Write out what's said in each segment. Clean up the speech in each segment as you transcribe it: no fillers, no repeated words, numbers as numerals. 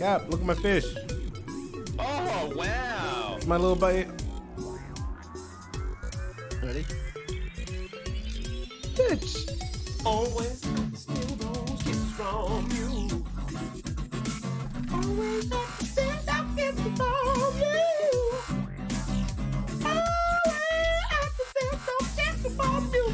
Cap, look at my fish. Oh, wow. It's my little bite. Ready? Bitch. Always have to steal those kisses from you. Always have to steal those kisses from you. Always have to steal those kisses from you.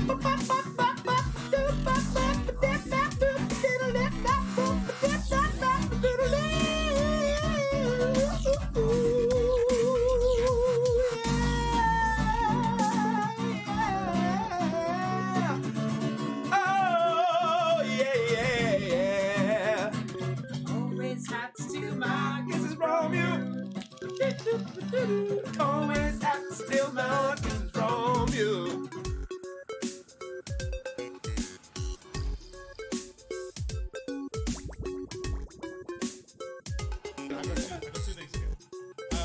Always have to steal my kisses from you.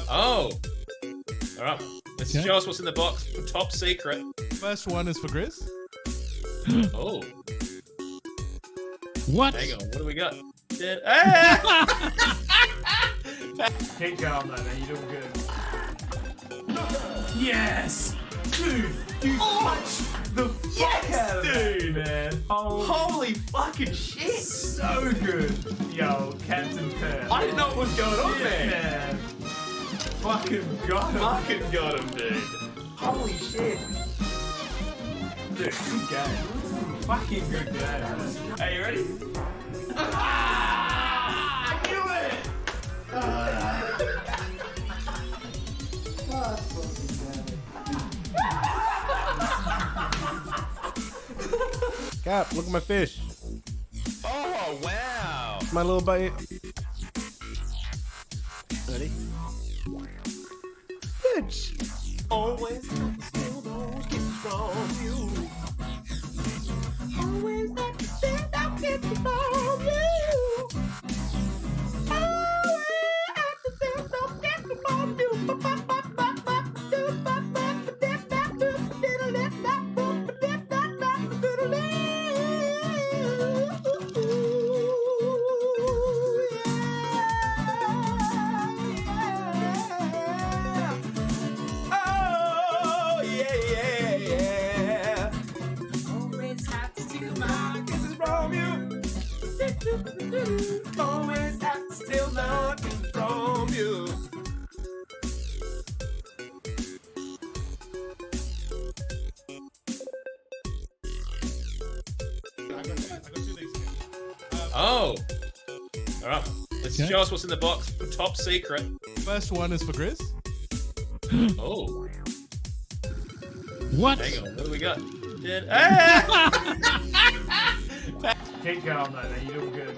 Oh. Alright. Let's Okay. show us what's in the box. Top secret. First one is for Grizz. Oh. What? Hang on. What do we got? Keep going, though, man. You're doing good. Yes! Dude, you punched the fuck out of that, man. Holy fucking shit! So good. Yo, Captain Pearl. I didn't know what was going on there. Man. Fucking got him. Fucking got him, dude. Holy shit. Dude, good game. Fucking good game. Are you ready? I knew it! Cap, look at my fish. Oh, wow. It's my little bite. Ready? Bitch. Always have to steal those kisses from you. Always have to steal those kisses from you. Always have to steal those kisses from you. Always have to steal my kisses from you. Oh. Alright. Let's Okay. show us what's in the box. Top secret. First one is for Grizz. Oh. What? Hang on. What do we got? Keep going, though, man. You're doing good.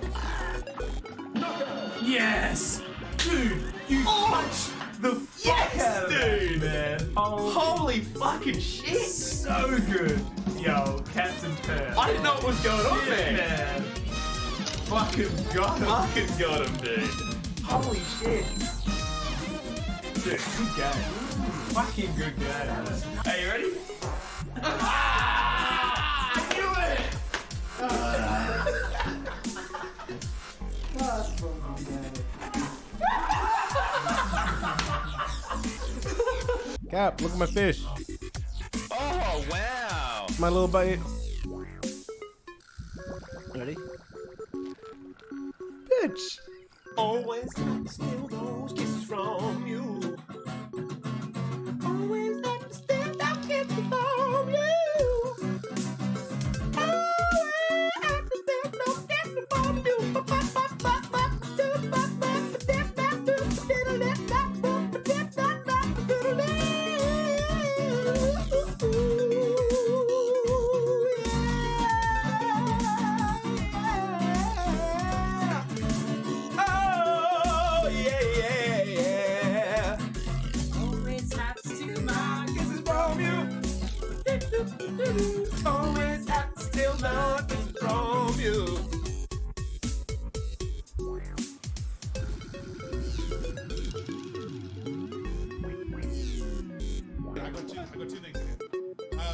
Yes! Dude, you punched the fuck out of that, man. Holy fucking shit! So good. Yo, Captain Pearl. I didn't know what was going on there. Man. Fucking got him. Fucking got him, dude. Holy shit. Dude, good game. Fucking good game. Are you ready? I knew it! Cap, look at my fish. Oh, wow. It's my little bite. Ready? Bitch. Always have to steal those kisses from you. Always have to steal those kisses from you. Always have to steal those kisses from you. Always have to steal my kisses from you.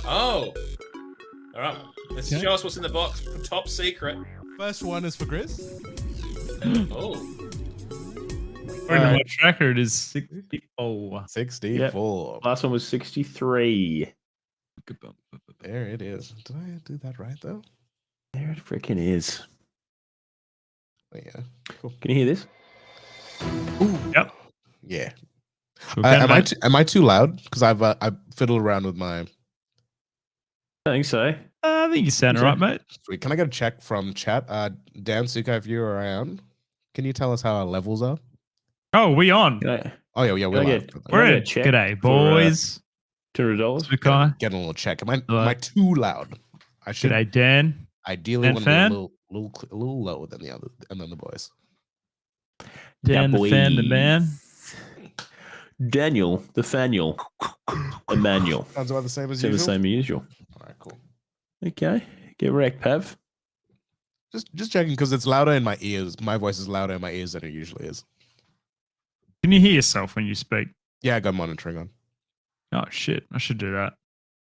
Oh. Alright. Let's Okay. show us what's in the box. Top secret. First one is for Grizz. Oh. According to Alright. my tracker, it is 64. 64. Last one was 63. There it is. Did I do that right, though? There it freaking is. Oh, yeah. Cool. Can you hear this? Yep. Yeah. Okay, Am I too loud? Because I've fiddled around with my. I think so. I think you sound all right, mate. Sweet. Can I get a check from chat? Dan Suka, if you're around, can you tell us how our levels are? Oh, we on? Oh yeah, we're Can I live. get- We're I in. get a check G'day, for, boys. $200. Sukai. Getting a little check. Am I too loud? I should G'day, Dan. ideally Dan want to be a fan? little lower than the other and then the boys. Dan, the fan, the man. Daniel, the Faniel, Emmanuel. Sounds about the same as So the usual. same as usual. All right, cool. Okay. Get wrecked, Pav. Just checking because it's louder in my ears. My voice is louder in my ears than it usually is. Can you hear yourself when you speak? Yeah, I got monitoring on. Oh, shit. I should do that.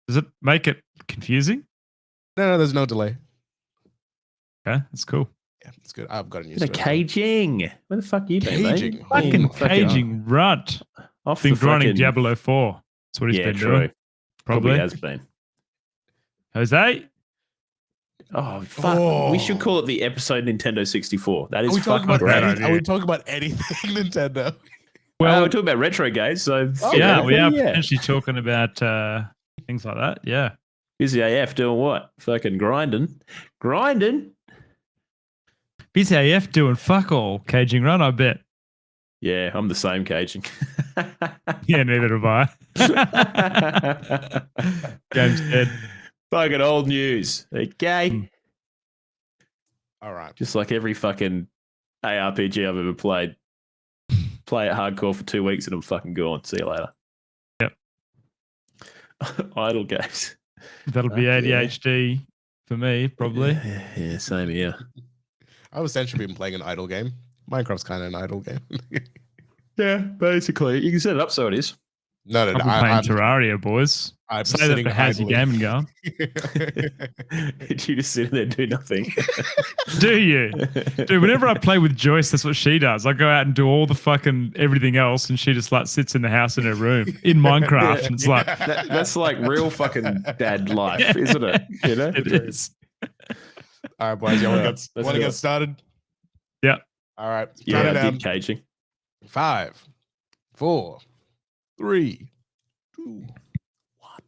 Does it make it confusing? No, there's no delay. Okay, that's cool. Yeah, it's good. I've got a new. The caging. Where the fuck you been, Caging. mate? Fucking Fucking caging runt. off Been the grinding fucking... Diablo 4. That's what he's Yeah, been true. doing. Probably. has been. Jose? Oh, fuck. Oh. We should call it the episode Nintendo 64. That Are is we talking fucking about great. idea. are we talking about anything Nintendo? Well, we're talking about retro games, so Yeah, we are yeah. potentially talking about things like that. Yeah. Busy AF doing what? Fucking grinding. Busy AF doing fuck all. Caging run, I bet. Yeah, I'm the same caging. Yeah, neither have I. Game's dead. Fucking old news. Okay. All right. Just like every fucking ARPG I've ever played. Play it hardcore for 2 weeks and I'm fucking gone. See you later. Yep. Idle games. That'll be Fuck yeah. ADHD for me, probably. Yeah, same here. I've essentially been playing an idle game. Minecraft's kind of an idle game. Yeah, basically. You can set it up so it is. No, I've been playing Terraria, boys. I'm Say that, but how's your gaming going? You just sit there and do nothing. Do you? Dude, whenever I play with Joyce, that's what she does. I go out and do all the fucking everything else, and she just like sits in the house in her room in Minecraft. And it's like, That's like real fucking dad life, isn't it? You know? it is. All right, boys. You want to Let's do get it. started? Yeah. All right. Yeah, Count it I down. did caging. 5, 4, 3, 2, 1.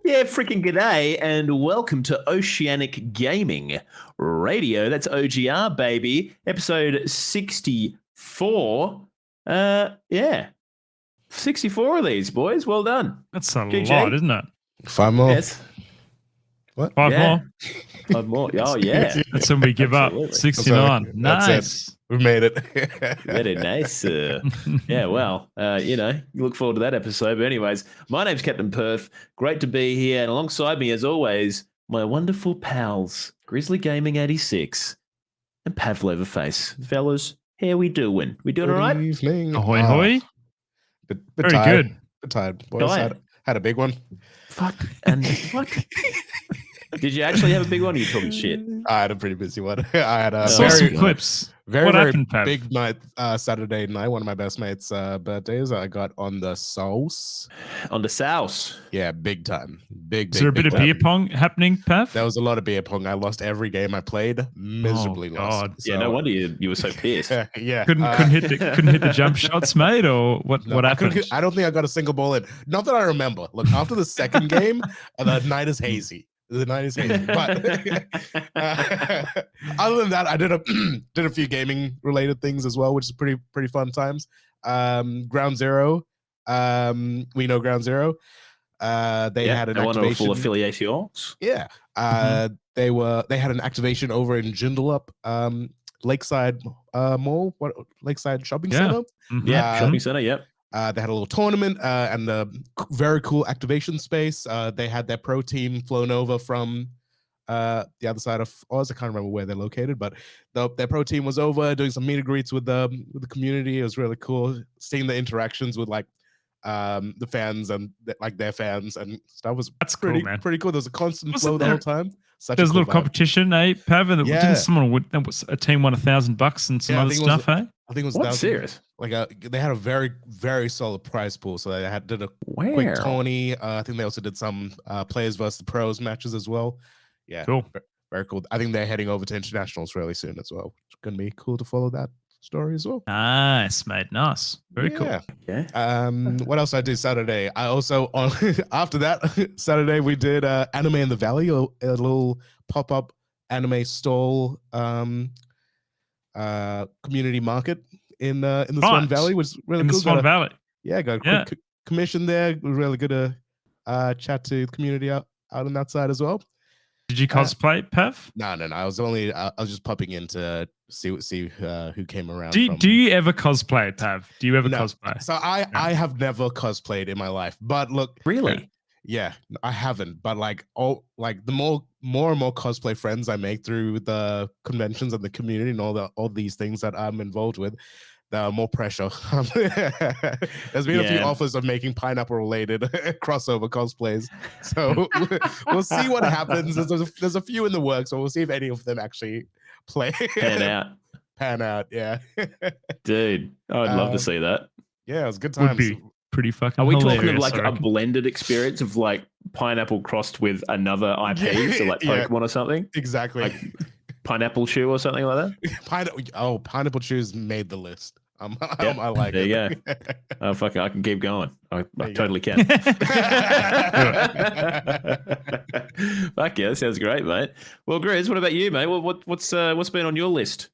Yeah, freaking g'day, and welcome to Oceanic Gaming Radio. That's OGR, baby. Episode 64. Yeah. 64 of these, boys. Well done. That's a GG. lot, isn't it? 5 more. Yes. Five Yeah. more. 5 more. Oh, yeah. That's when we give up. Absolutely. 69. That's it. Nice. We made it. Very nice. Yeah, well, you look forward to that episode. But anyways, my name's Captain Perth. Great to be here. And alongside me, as always, my wonderful pals, Grizzly Gaming 86 and Pavlova Face. Fellas, how we doing? We doing all right? Good evening. Ahoy, hoy. Bit Very tired. good. Bit tired, boys. Tired. Had a big one. Fuck. And what? Did you actually have a big one? Or are you talking shit? I had a pretty busy one. I had a Saw some very, clips. very, What very happened, Pav? big night, Saturday night. One of my best mates' birthdays. I got on the sauce. On the south. Yeah, big time. Big. Is there a bit of beer pong happening, Pav? There was a lot of beer pong. I lost every game I played. Miserably Oh, lost. God. Yeah, no wonder you were so pissed. Yeah. Couldn't hit the jump shots, mate, or what? No, what I happened? I don't think I got a single ball in. Not that I remember. Look, after the second game, the night is hazy. The night is hazy. But other than that, I did a few gaming related things as well, which is pretty fun times. Ground Zero, we know Ground Zero. They had an activation. Full affiliations. Yeah. They had an activation over in Joondalup, Lakeside Mall, Lakeside Shopping Center. Mhm. Yeah, shopping center. Yep. They had a little tournament and a very cool activation space. They had their pro team flown over from the other side of Oz. I can't remember where they're located, but their pro team was over doing some meet and greets with the community. It was really cool seeing the interactions with like the fans and like their fans and stuff. Was That's pretty cool, man. pretty cool. There was a constant Wasn't flow the there- whole time. Such There's a cool little vibe. competition, eh, Pav? And Yeah. didn't someone win? A team won $1,000 and some Yeah, I other think it was- stuff, eh? I think it was What? 1,000. Serious? Like they had a very very solid prize pool. So they did a Where? quick tourney. I think they also did some players versus the pros matches as well. Yeah, Cool. very cool. I think they're heading over to internationals really soon as well. It's gonna be cool to follow that story as well. Nice, mate. Nice. Very cool. Yeah. Yeah. What else I did Saturday? I also on after that Saturday we did Anime in the Valley, a little pop up anime stall community market in the Swan Right. Valley, which is really In the cool. Swan Got a- Valley. Yeah, got a Yeah. quick commission there. It was really good to chat to the community out on that side as well. Did you cosplay, Pav? No. I was only I was just popping in to see who came around. Do you ever cosplay, Pav? Do you ever No. cosplay? So I have never cosplayed in my life, but look, Really? yeah, I haven't. But like the more and more cosplay friends I make through the conventions and the community and all these things that I'm involved with, the more pressure. There's been a few Yeah. offers of making pineapple related crossover cosplays, so we'll see what happens. There's a few in the works, so we'll see if any of them actually pan out. Yeah, Dude, I'd love to see that. yeah, it was good Would times. be pretty fucking Are we talking hilarious, of like I a reckon. blended experience of like pineapple crossed with another IP, so like Yeah. Pokemon or something? Exactly. Like Pineapple Shoe or something like that? Pineapple shoes made the list. Yep, I like there it. you Oh, fuck it, I can keep going. I There you totally can. Fuck yeah, that sounds great, mate. Well, Grizz, what about you, mate? What's been on your list?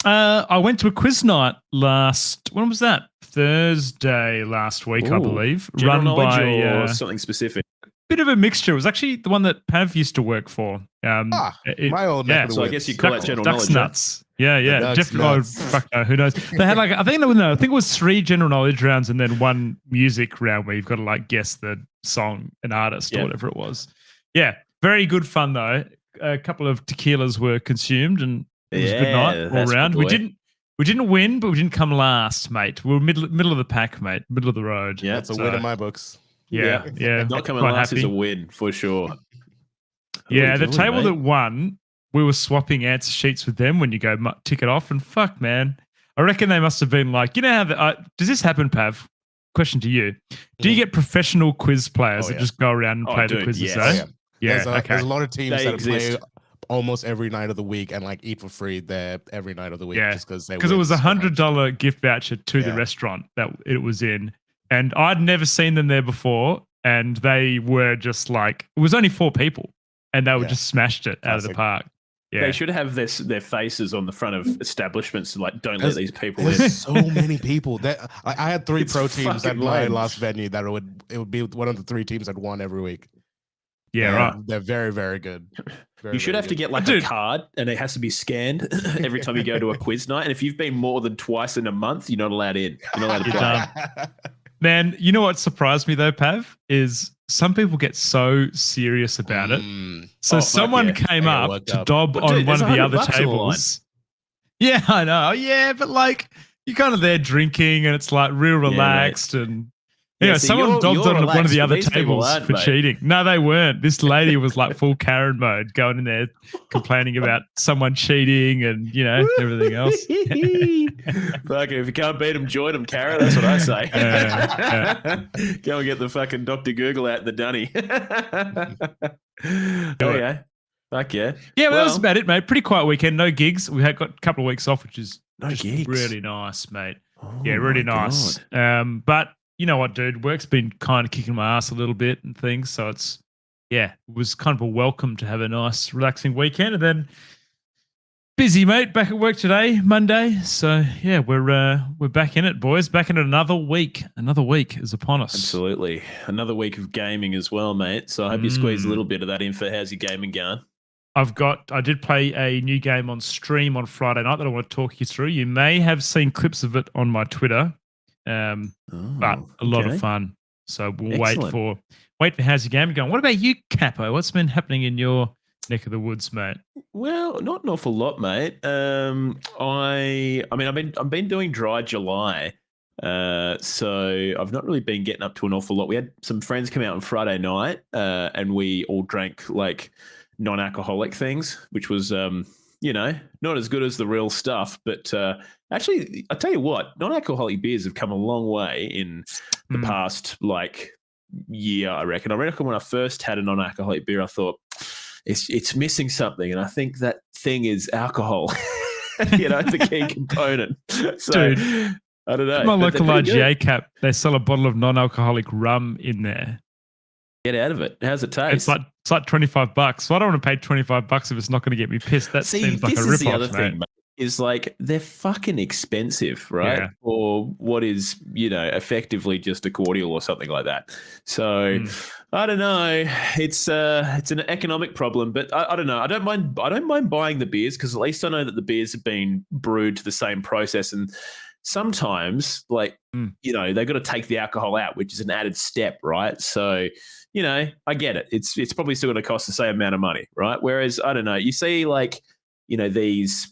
I went to a quiz night when was that? Thursday last week, I Ooh, believe. General Run knowledge by or a something specific? bit of a mixture. It was actually the one that Pav used to work for. My old yeah, neck of the So I woods. guess you call that general Ducks knowledge. nuts. Yeah, yeah. Ducks Definitely. Oh, nuts. fuck no, who knows? They had like I think it was 3 general knowledge rounds and then 1 music round where you've got to like guess the song and artist Yeah. or whatever it was. Yeah, very good fun though. A couple of tequilas were consumed and it was a good night all that's the round. We boy. didn't win, but we didn't come last, mate. We were middle of the pack, mate. Middle of the road. Yeah, That's a win in my books. Yeah, yeah. Not coming quite last is happy. a win for sure. Who Yeah, are we the doing, table mate? that won, we were swapping answer sheets with them when you go tick it off. And fuck, man, I reckon they must have been like, you know how does this happen, Pav? Question to you: do you get professional quiz players Oh, that yeah. just go around and Oh, play the dude, quizzes? yes. eh? Oh, yeah. Yeah, There's okay. a lot of teams They that exist. play almost every night of the week and like eat for free there every night of the week Yeah, just because Because it was $100 gift voucher to the Yeah. restaurant that it was in, and I'd never seen them there before, and they were just like, it was only 4 people, and they were Yeah. just smashed it out of the Classic. park. Yeah, They should have their faces on the front of establishments like, don't let There's- these people in. There's so many people. I had 3 It's pro teams at fucking my lame. last venue that it would be one of the 3 teams that won every week. yeah, And right. They're very, very good. Very, You should very have to good. get like Dude. a card and it has to be scanned every time you go to a quiz night. And if you've been more than twice in a month, you're not allowed in. You're not allowed to You're play. done. Man, you know what surprised me though, Pav, is some people get so serious about it. Mm. So Oh, fuck someone yeah. came They get up worked to up. dob But on dude, one there's of the $100 other on the line. tables. Yeah, I know. Yeah, but like you're kind of there drinking and it's like real mate. relaxed and Yeah, anyway, see, someone you're dobbed on one of relaxed, the but other these people tables aren't, for mate. cheating. No, they weren't. This lady was like full Karen mode, going in there complaining about someone cheating and everything else. Fucking, if you can't beat them, join them, Karen. That's what I say. Go and get the fucking Dr. Google out the dunny. Oh, it. yeah. Fuck yeah. Yeah, well, that was about it, mate. Pretty quiet weekend. No gigs. We had got a couple of weeks off, which is No just gigs. really nice, mate. Oh, Yeah, really my nice. God. But you know what, dude? Work's been kind of kicking my ass a little bit and things. So it was kind of a welcome to have a nice, relaxing weekend. And then busy, mate. Back at work today, Monday. So yeah, we're back in it, boys. Back in it another week. Another week is upon us. Absolutely. Another week of gaming as well, mate. So I hope you squeeze a little bit of that in for how's your gaming going. I did play a new game on stream on Friday night that I want to talk you through. You may have seen clips of it on my Twitter, but a lot of fun. So we'll Excellent. wait for how's your game going. What about you, Capo? What's been happening in your neck of the woods, mate? Well, not an awful lot, mate. I've been doing dry July, so I've not really been getting up to an awful lot. We had some friends come out on Friday night, and we all drank like non-alcoholic things, which was, not as good as the real stuff. But actually, I tell you what, non-alcoholic beers have come a long way in the past year. I reckon when I first had a non-alcoholic beer, I thought it's missing something, and I think that thing is alcohol. The key component. So, Dude, I don't know. my but local they're pretty RGA good. cap, they sell a bottle of non-alcoholic rum in there. Get out of it. How's it taste? It's like $25. So I don't want to pay $25 if it's not going to get me pissed. That See, seems like this a is the rip-off, other mate. thing, mate, is like they're fucking expensive, right? Yeah. Or what is, effectively just a cordial or something like that. So I don't know. It's an economic problem, but I don't know. I don't mind buying the beers because at least I know that the beers have been brewed to the same process, and sometimes they've got to take the alcohol out, which is an added step, right? So I get it. It's probably still going to cost the same amount of money, right? Whereas I don't know. You see these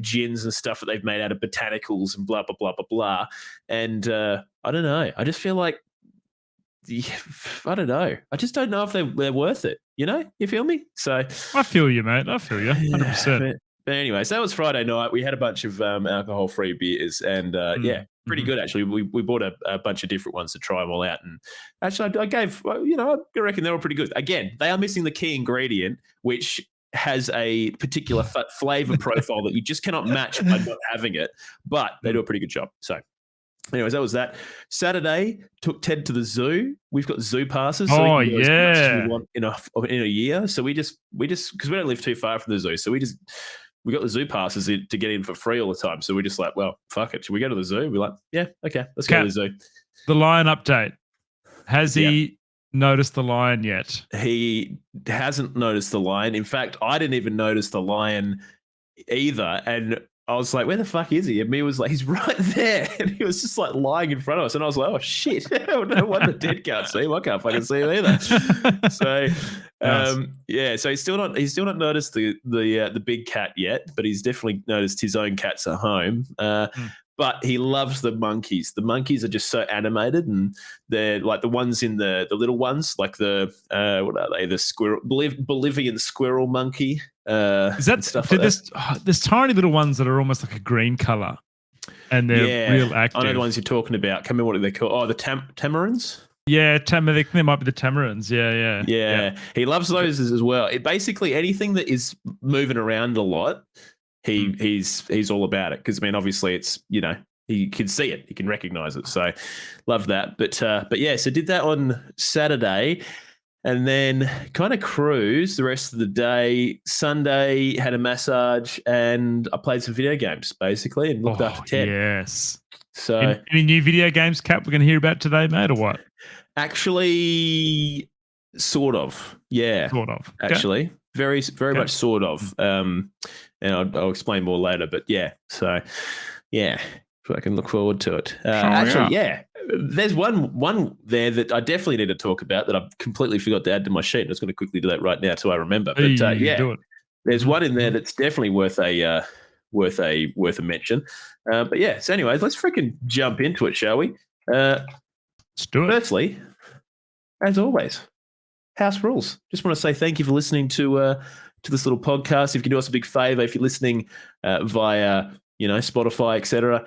gins and stuff that they've made out of botanicals and blah blah blah blah blah, and I don't know. I just feel like I don't know. I just don't know if they're worth it. You feel me? So I feel you, mate. I feel you, 100%. But anyway, so that was Friday night. We had a bunch of alcohol-free beers, and pretty good actually. We bought a bunch of different ones to try them all out, and actually I gave I reckon they were pretty good. Again, they are missing the key ingredient, which has a particular flavor profile that you just cannot match by not having it, but they do a pretty good job. So anyways, that was that. Saturday, took Ted to the zoo. We've got zoo passes. So we can go as much as we want in a year. So we just because we don't live too far from the zoo, so we got the zoo passes to get in for free all the time. So we're just like, well, fuck it. Should we go to the zoo? We're like, yeah, okay, let's go to the zoo. The lion update. Has he noticed the lion yet? He hasn't noticed the lion. In fact, I didn't even notice the lion either. And I was like, where the fuck is he? And me was like, he's right there. And he was just like lying in front of us. And I was like, oh shit. No wonder Ted can't see him. I can't fucking see him either. So so he's still not noticed the big cat yet, but he's definitely noticed his own cats at home. But he loves the monkeys. The monkeys are just so animated, and they're like the ones in the little ones, like the what are they? The squirrel, Bolivian squirrel monkey. Is that stuff like that? There's tiny little ones that are almost like a green color, and they're real active. I know the ones you're talking about. Can't remember what they're called. Oh, the tamarins. Yeah, they might be the tamarins. Yeah. He loves those as well. Basically anything that is moving around a lot, he's all about it. Because obviously it's he can see it, he can recognize it. So love that. But yeah, so did that on Saturday, and then kind of cruised the rest of the day. Sunday had a massage, and I played some video games basically, and looked after Ted. Yes. So any new video games, Cap, we're going to hear about today, mate, or what? Actually, sort of. Yeah. Sort of. Actually, very much sort of. And I'll explain more later. But yeah, so yeah, so I can look forward to it. There's one there that I definitely need to talk about that I completely forgot to add to my sheet. I'm just going to quickly do that right now so I remember. But do it. There's one in there that's definitely worth a mention. But yeah, so anyways, let's freaking jump into it, shall we? Let's do it. Firstly, as always, house rules. Just want to say thank you for listening to this little podcast. If you can do us a big favor, if you're listening via Spotify, etc.,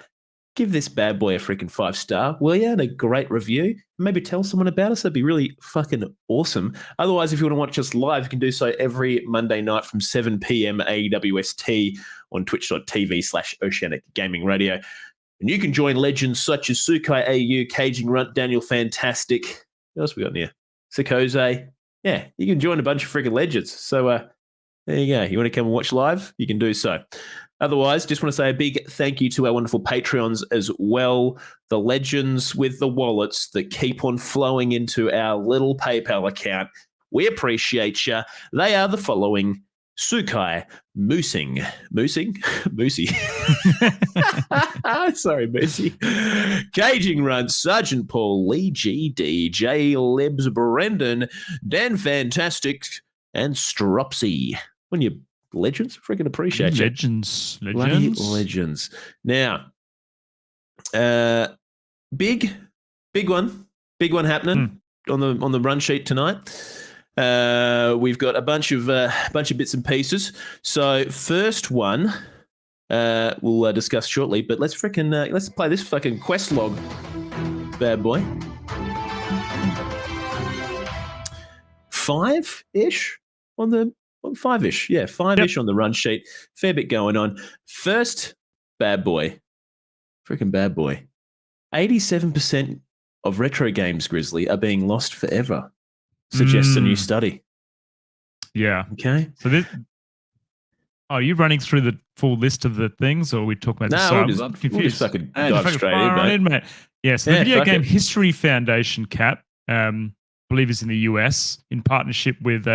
give this bad boy a freaking 5-star, will you? And a great review. Maybe tell someone about us. That'd be really fucking awesome. Otherwise, if you want to watch us live, you can do so every Monday night from 7 p.m. AWST on twitch.tv/Oceanic Gaming Radio. And you can join legends such as Sukai AU, Caging Runt, Daniel Fantastic. What else we got in here? Sikose. Yeah, you can join a bunch of freaking legends. So there you go. You want to come and watch live? You can do so. Otherwise, just want to say a big thank you to our wonderful Patreons as well. The legends with the wallets that keep on flowing into our little PayPal account. We appreciate you. They are the following: Sukai, Moosey. Sorry, Moosey. Caging Runt, Sergeant Paul, Lee GD, J Libs, Brendan, Dan Fantastic, and Stropsy. When you legends, freaking appreciate you. Legends. Bloody legends. Now, big one happening on the run sheet tonight. We've got a bunch of bits and pieces. So first one we'll discuss shortly, but let's play this fucking quest log, bad boy. 5-ish on the 5-ish, yeah, 5-ish on the run sheet. Fair bit going on. First bad boy, freaking bad boy. 87% of retro games, Grizzly, are being lost forever. Suggests a new study. Yeah. Okay. So this. Are you running through the full list of the things, or are we talking about No, this? we'll just fucking dive straight in, mate. Yeah, so the Video Game History Foundation, Cap, believe is in the US, in partnership with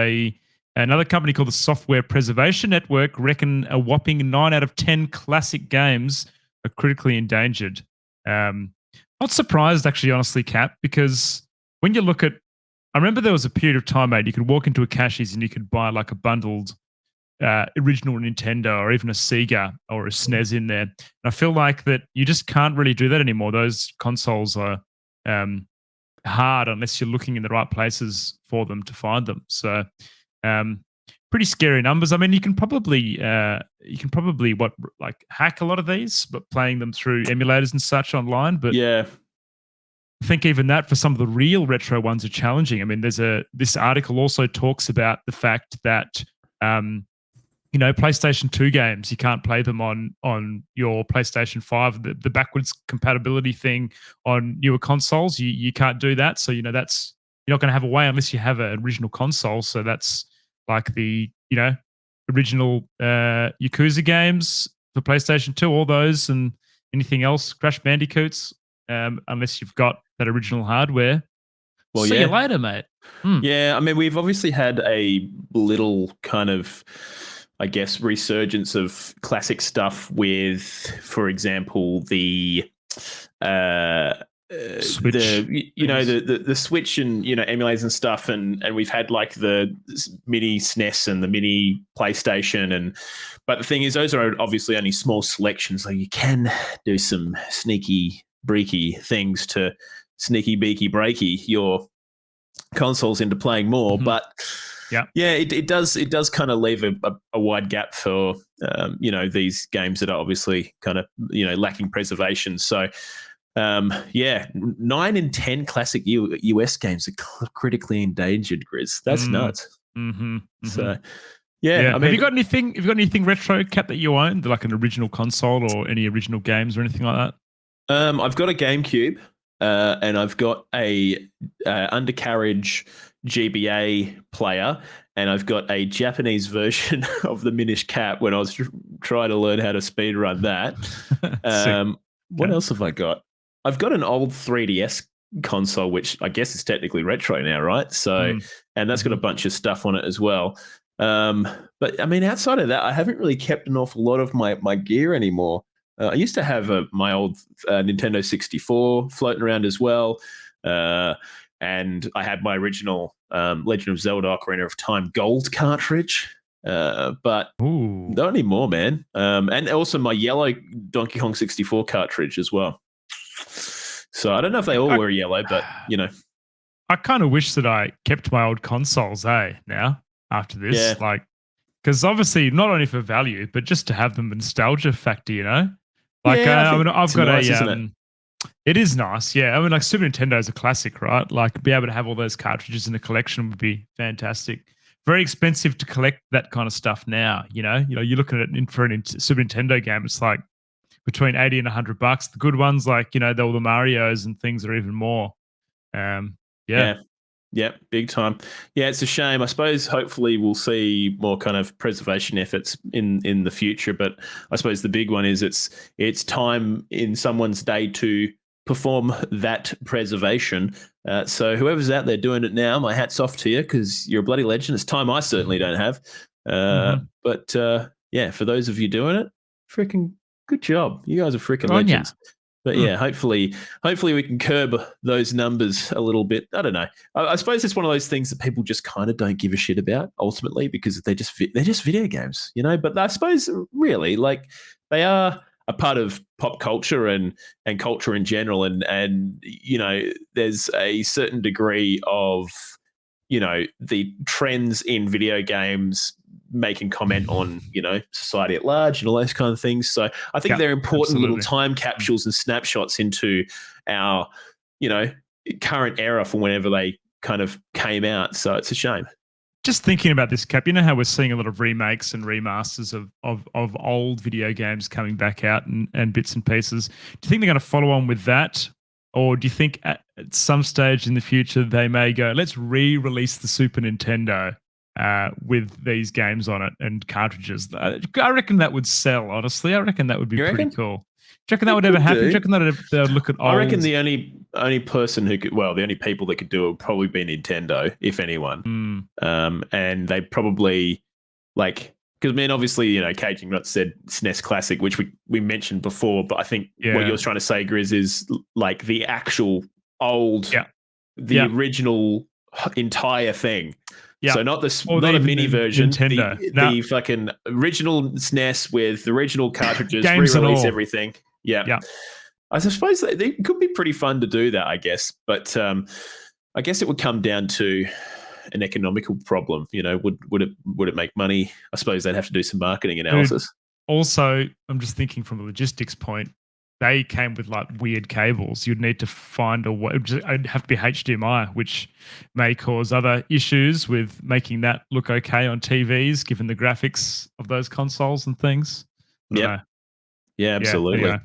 another company called the Software Preservation Network, reckon a whopping 9 out of 10 classic games are critically endangered. Not surprised, actually, honestly, Cap, because when you look at, I remember there was a period of time, mate, you could walk into a Cashies and you could buy like a bundled original Nintendo or even a Sega or a SNES in there. And I feel like that you just can't really do that anymore. Those consoles are hard unless you're looking in the right places for them to find them. So pretty scary numbers. I mean, you can probably hack a lot of these, but playing them through emulators and such online. But yeah, I think even that for some of the real retro ones are challenging. I mean, this article also talks about the fact that PlayStation 2 games, you can't play them on your PlayStation 5. The backwards compatibility thing on newer consoles, you can't do that. So, that's, you're not going to have a way unless you have an original console. So that's like the, original Yakuza games for PlayStation 2, all those and anything else, Crash Bandicoots, unless you've got that original hardware. Well, See you later, mate. Yeah, I mean, we've obviously had a little kind of, I guess, resurgence of classic stuff with, for example, the Switch, the Switch and emulators and stuff, and we've had like the mini SNES and the mini PlayStation, but the thing is, those are obviously only small selections. So you can do some sneaky breaky things to sneaky beaky breaky your consoles into playing more, but it does kind of leave a wide gap for these games that are obviously kind of lacking preservation. So 9 in 10 classic US games are critically endangered, Grizz. That's nuts. So I mean, have you got anything retro, Cap, that you own, like an original console or any original games or anything like that? I've got a GameCube. And I've got a undercarriage GBA player, and I've got a Japanese version of the Minish Cap when I was trying to learn how to speedrun that. What else have I got? I've got an old 3DS console, which I guess is technically retro now, right? So, and that's got a bunch of stuff on it as well. But I mean, outside of that, I haven't really kept an awful lot of my gear anymore. I used to have my old Nintendo 64 floating around as well. And I had my original Legend of Zelda Ocarina of Time gold cartridge. But not anymore, man. And also my yellow Donkey Kong 64 cartridge as well. So I don't know if they all were yellow, but, I kind of wish that I kept my old consoles, now, after this. Yeah. Because obviously, not only for value, but just to have them nostalgia factor, Like, I've got nice, isn't it is nice, yeah. I mean, like Super Nintendo is a classic, right? Like, be able to have all those cartridges in a collection would be fantastic. Very expensive to collect that kind of stuff now. You're looking at it for a Super Nintendo game, it's like between $80 and $100. The good ones, like all the Marios and things, are even more. Yeah, big time. Yeah, it's a shame. I suppose hopefully we'll see more kind of preservation efforts in the future. But I suppose the big one is it's time in someone's day to perform that preservation. So whoever's out there doing it now, my hat's off to you because you're a bloody legend. It's time I certainly don't have. But for those of you doing it, freaking good job. You guys are freaking legends. But yeah, hopefully we can curb those numbers a little bit. I don't know. I suppose it's one of those things that people just kind of don't give a shit about ultimately because they're just video games, you know. But I suppose really like they are a part of pop culture and culture in general, and you know, there's a certain degree of, you know, the trends in video games making comment on, you know, society at large and all those kind of things. So I think they're important little time capsules and snapshots into our, you know, current era from whenever they kind of came out. So it's a shame. Just thinking about this, Cap, you know how we're seeing a lot of remakes and remasters of old video games coming back out and bits and pieces. Do you think they're going to follow on with that? Or do you think at some stage in the future they may go, let's re-release the Super Nintendo with these games on it and cartridges? I reckon that would sell, honestly. I reckon that would be pretty cool. Do you reckon that would ever happen? Do you reckon that they would look at old? I reckon the only person who could, well, the only people that could do it would probably be Nintendo, if anyone. And they probably, like, because, I mean, obviously, you know, Caging Rot said SNES Classic, which we mentioned before, but I think what you're trying to say, Grizz, is like the actual old, original entire thing. Yeah. So not a mini version, the fucking original SNES with the original cartridges, re-release everything. Yeah. I suppose it could be pretty fun to do that, I guess. But I guess it would come down to an economical problem. You know, would it make money? I suppose they'd have to do some marketing analysis. Also, I'm just thinking from a logistics point, they came with like weird cables. You'd need to find a way. It'd have to be HDMI, which may cause other issues with making that look okay on TVs, given the graphics of those consoles and things. Yeah, absolutely.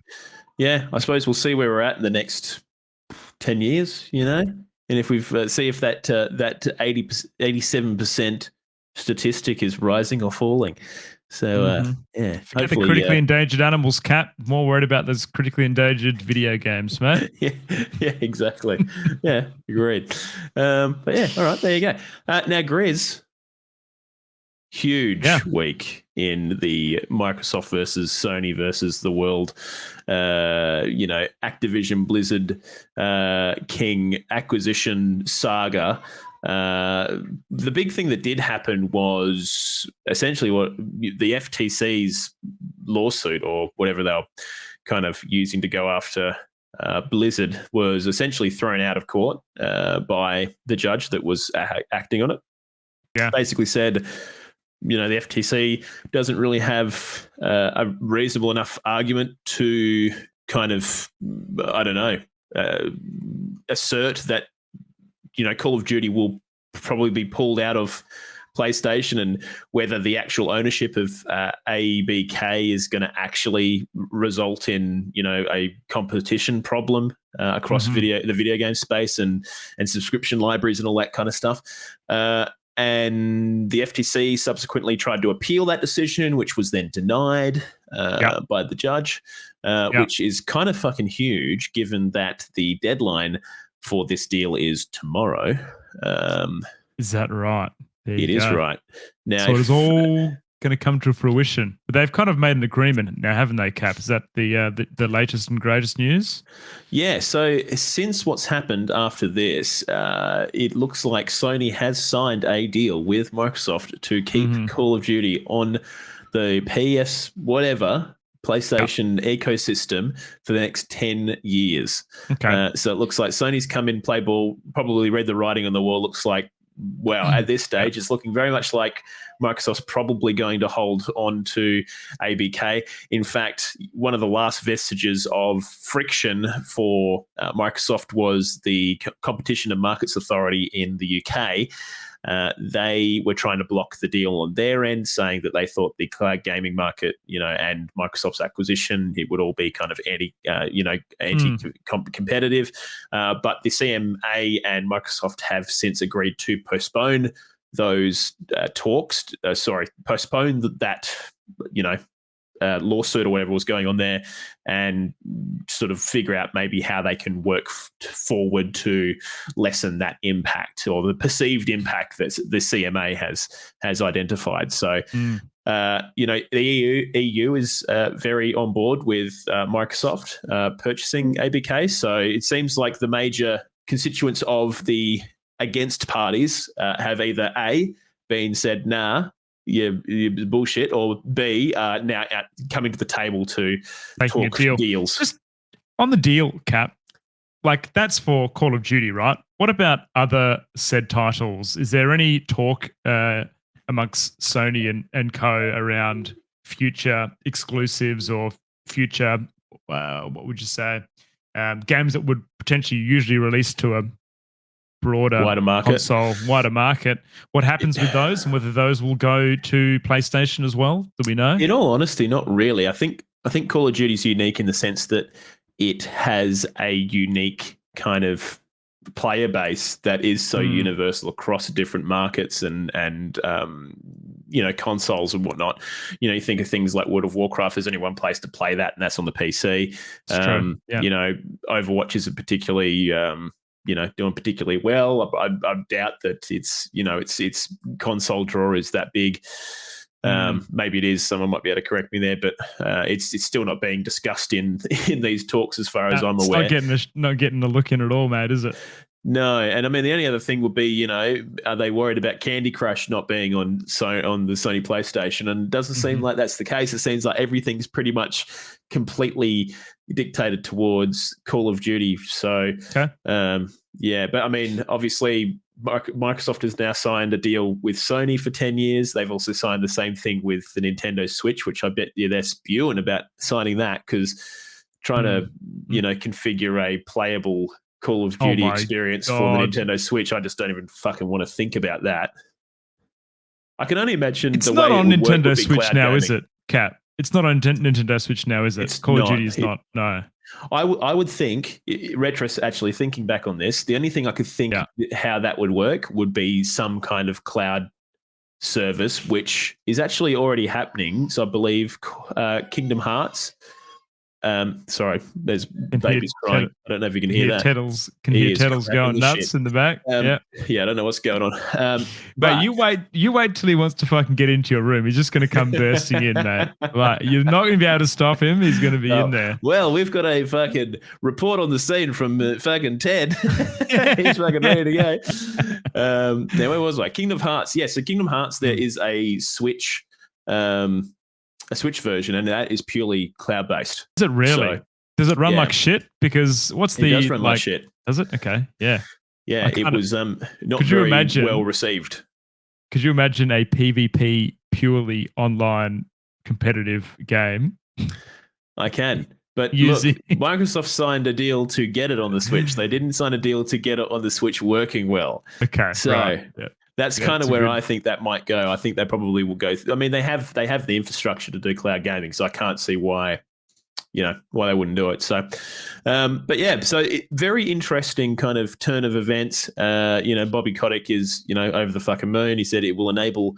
Yeah, I suppose we'll see where we're at in the next 10 years, you know, and if we've see if that 87% statistic is rising or falling. So, forget the critically endangered animals, Cap. More worried about those critically endangered video games, mate. yeah, exactly. Yeah, agreed. But yeah, all right, there you go. Now, Grizz, huge week in the Microsoft versus Sony versus the world, you know, Activision Blizzard King acquisition saga. The big thing that did happen was essentially what the FTC's lawsuit, or whatever they were kind of using to go after Blizzard, was essentially thrown out of court by the judge that was acting on it. Yeah, basically said, you know, the FTC doesn't really have a reasonable enough argument to kind of, I don't know, assert that, you know, Call of Duty will probably be pulled out of PlayStation, and whether the actual ownership of ABK is going to actually result in, you know, a competition problem across the video game space and subscription libraries and all that kind of stuff. And the FTC subsequently tried to appeal that decision, which was then denied by the judge, which is kind of fucking huge, given that the deadline for this deal is tomorrow. Is that right? It is right. Now, so it's all going to come to fruition. But they've kind of made an agreement now, haven't they, Cap? Is that the latest and greatest news? Yeah, so since what's happened after this, it looks like Sony has signed a deal with Microsoft to keep Call of Duty on the PS whatever PlayStation ecosystem for the next 10 years. Okay. So it looks like Sony's come in, play ball, probably read the writing on the wall. Looks like, well, at this stage, it's looking very much like Microsoft's probably going to hold on to ABK. In fact, one of the last vestiges of friction for Microsoft was the Competition and Markets Authority in the UK. They were trying to block the deal on their end, saying that they thought the cloud gaming market, you know, and Microsoft's acquisition, it would all be kind of anti-competitive. But the CMA and Microsoft have since agreed to postpone those talks. Postpone that, you know, lawsuit or whatever was going on there, and sort of figure out maybe how they can work forward to lessen that impact or the perceived impact that the CMA has identified. So. The EU is very on board with Microsoft purchasing ABK. So it seems like the major constituents of the against parties have either A, been said, nah, you bullshit, or B, now coming to the table to making talk a deal. deals. Just on the deal, Cap, like that's for Call of Duty, right? What about other said titles? Is there any talk amongst Sony and co around future exclusives or future, what would you say, games that would potentially usually release to a broader wider market? Wider market. What happens with those, and whether those will go to PlayStation as well? Do we know? In all honesty, not really. I think Call of Duty is unique in the sense that it has a unique kind of player base that is so universal across different markets and consoles and whatnot. You think of things like World of Warcraft. There's only one place to play that, and that's on the PC. Overwatch is particularly doing particularly well. I doubt that its console draw is that big. Maybe it is. Someone might be able to correct me there, but it's still not being discussed in these talks, as far as I'm aware. Not getting a look in at all, mate, is it? No, and I mean the only other thing would be, are they worried about Candy Crush not being on the Sony PlayStation? And it doesn't seem like that's the case. It seems like everything's pretty much completely dictated towards Call of Duty. So, but I mean, obviously, Microsoft has now signed a deal with Sony for 10 years. They've also signed the same thing with the Nintendo Switch, which I bet they're spewing about signing that, because trying to, configure a playable Call of Duty experience for the Nintendo Switch, I just don't even fucking want to think about that. I can only imagine it's the not way on it would Nintendo work would be Switch cloud now, gaming. is it, Cap? It's not on Nintendo Switch now, is it? It's Call not. of Duty is not. No. I would think, actually thinking back on this, the only thing I could think how that would work would be some kind of cloud service, which is actually already happening. So I believe Kingdom Hearts. Sorry, there's babies crying. I don't know if you can hear that. Can hear Tettles going nuts in the back. Yeah, I don't know what's going on. But you wait till he wants to fucking get into your room. He's just going to come bursting in, mate. Like, you're not going to be able to stop him. He's going to be in there. Well, we've got a fucking report on the scene from fucking Ted. He's fucking ready to go. Now, where was I? Kingdom Hearts. Yeah, so Kingdom Hearts, there is a Switch. A Switch version, and that is purely cloud-based. Is it really? So, does it run like shit? Because it does run like shit. Does it? Okay, yeah. Yeah, it was not very well received. Could you imagine a PvP purely online competitive game? I can. But look, Microsoft signed a deal to get it on the Switch. They didn't sign a deal to get it on the Switch working well. Okay, so right. that's kind of where I think that might go. I think they probably will go. I mean, they have the infrastructure to do cloud gaming, so I can't see why they wouldn't do it. So, but yeah, so very interesting kind of turn of events. Bobby Kotick is over the fucking moon. He said it will enable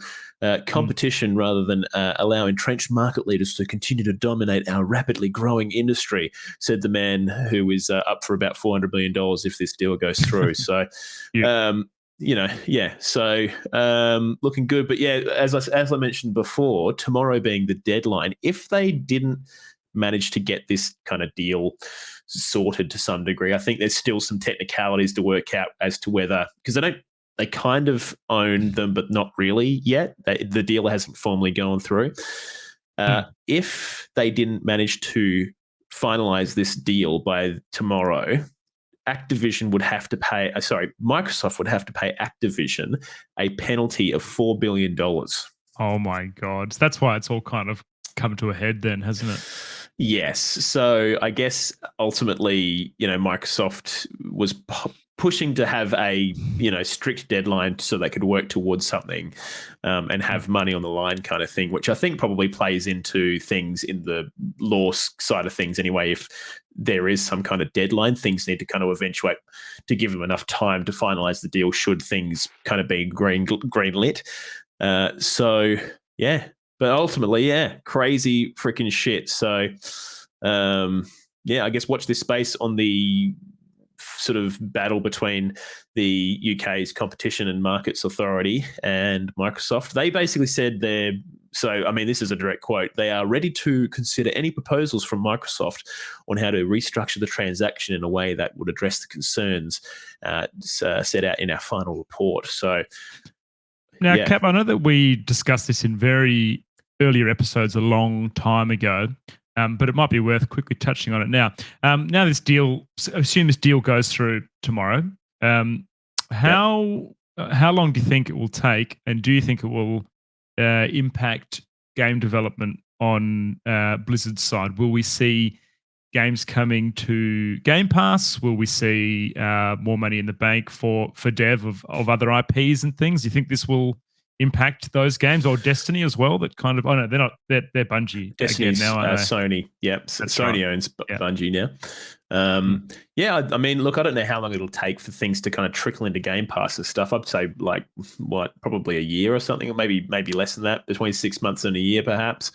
competition rather than allow entrenched market leaders to continue to dominate our rapidly growing industry, said the man who is up for about $400 million if this deal goes through. So. So looking good. But yeah, as I mentioned before, tomorrow being the deadline, if they didn't manage to get this kind of deal sorted to some degree, I think there's still some technicalities to work out as to whether, because they kind of own them, but not really yet. The deal hasn't formally gone through. If they didn't manage to finalize this deal by tomorrow, Microsoft would have to pay Activision a penalty of $4 billion. Oh my God. That's why it's all kind of come to a head then, hasn't it? Yes. So I guess ultimately, Microsoft was pushing to have a, strict deadline so they could work towards something and have money on the line kind of thing, which I think probably plays into things in the law side of things anyway. If there is some kind of deadline, things need to kind of eventuate to give them enough time to finalize the deal should things kind of be green lit. But But ultimately, yeah, crazy freaking shit. So, yeah, I guess watch this space on the sort of battle between the UK's Competition and Markets Authority and Microsoft. They basically said this is a direct quote, they are ready to consider any proposals from Microsoft on how to restructure the transaction in a way that would address the concerns set out in our final report. So, now, yeah. Cap, I know that we discussed this in very earlier episodes a long time ago, but it might be worth quickly touching on it now. Now this deal, assume this deal goes through tomorrow. How long do you think it will take, and do you think it will impact game development on Blizzard's side? Will we see games coming to Game Pass? Will we see more money in the bank for dev of other IPs and things? Do you think this will impact those games, or Destiny as well? That kind of, they're not, they're Bungie. Destiny's again now, aren't they? Sony. Yep, That's Sony right. owns Yeah. Bungie now. Yeah, I mean, look, I don't know how long it'll take for things to kind of trickle into Game Pass and stuff. I'd say probably a year or something, or maybe less than that, between 6 months and a year, perhaps.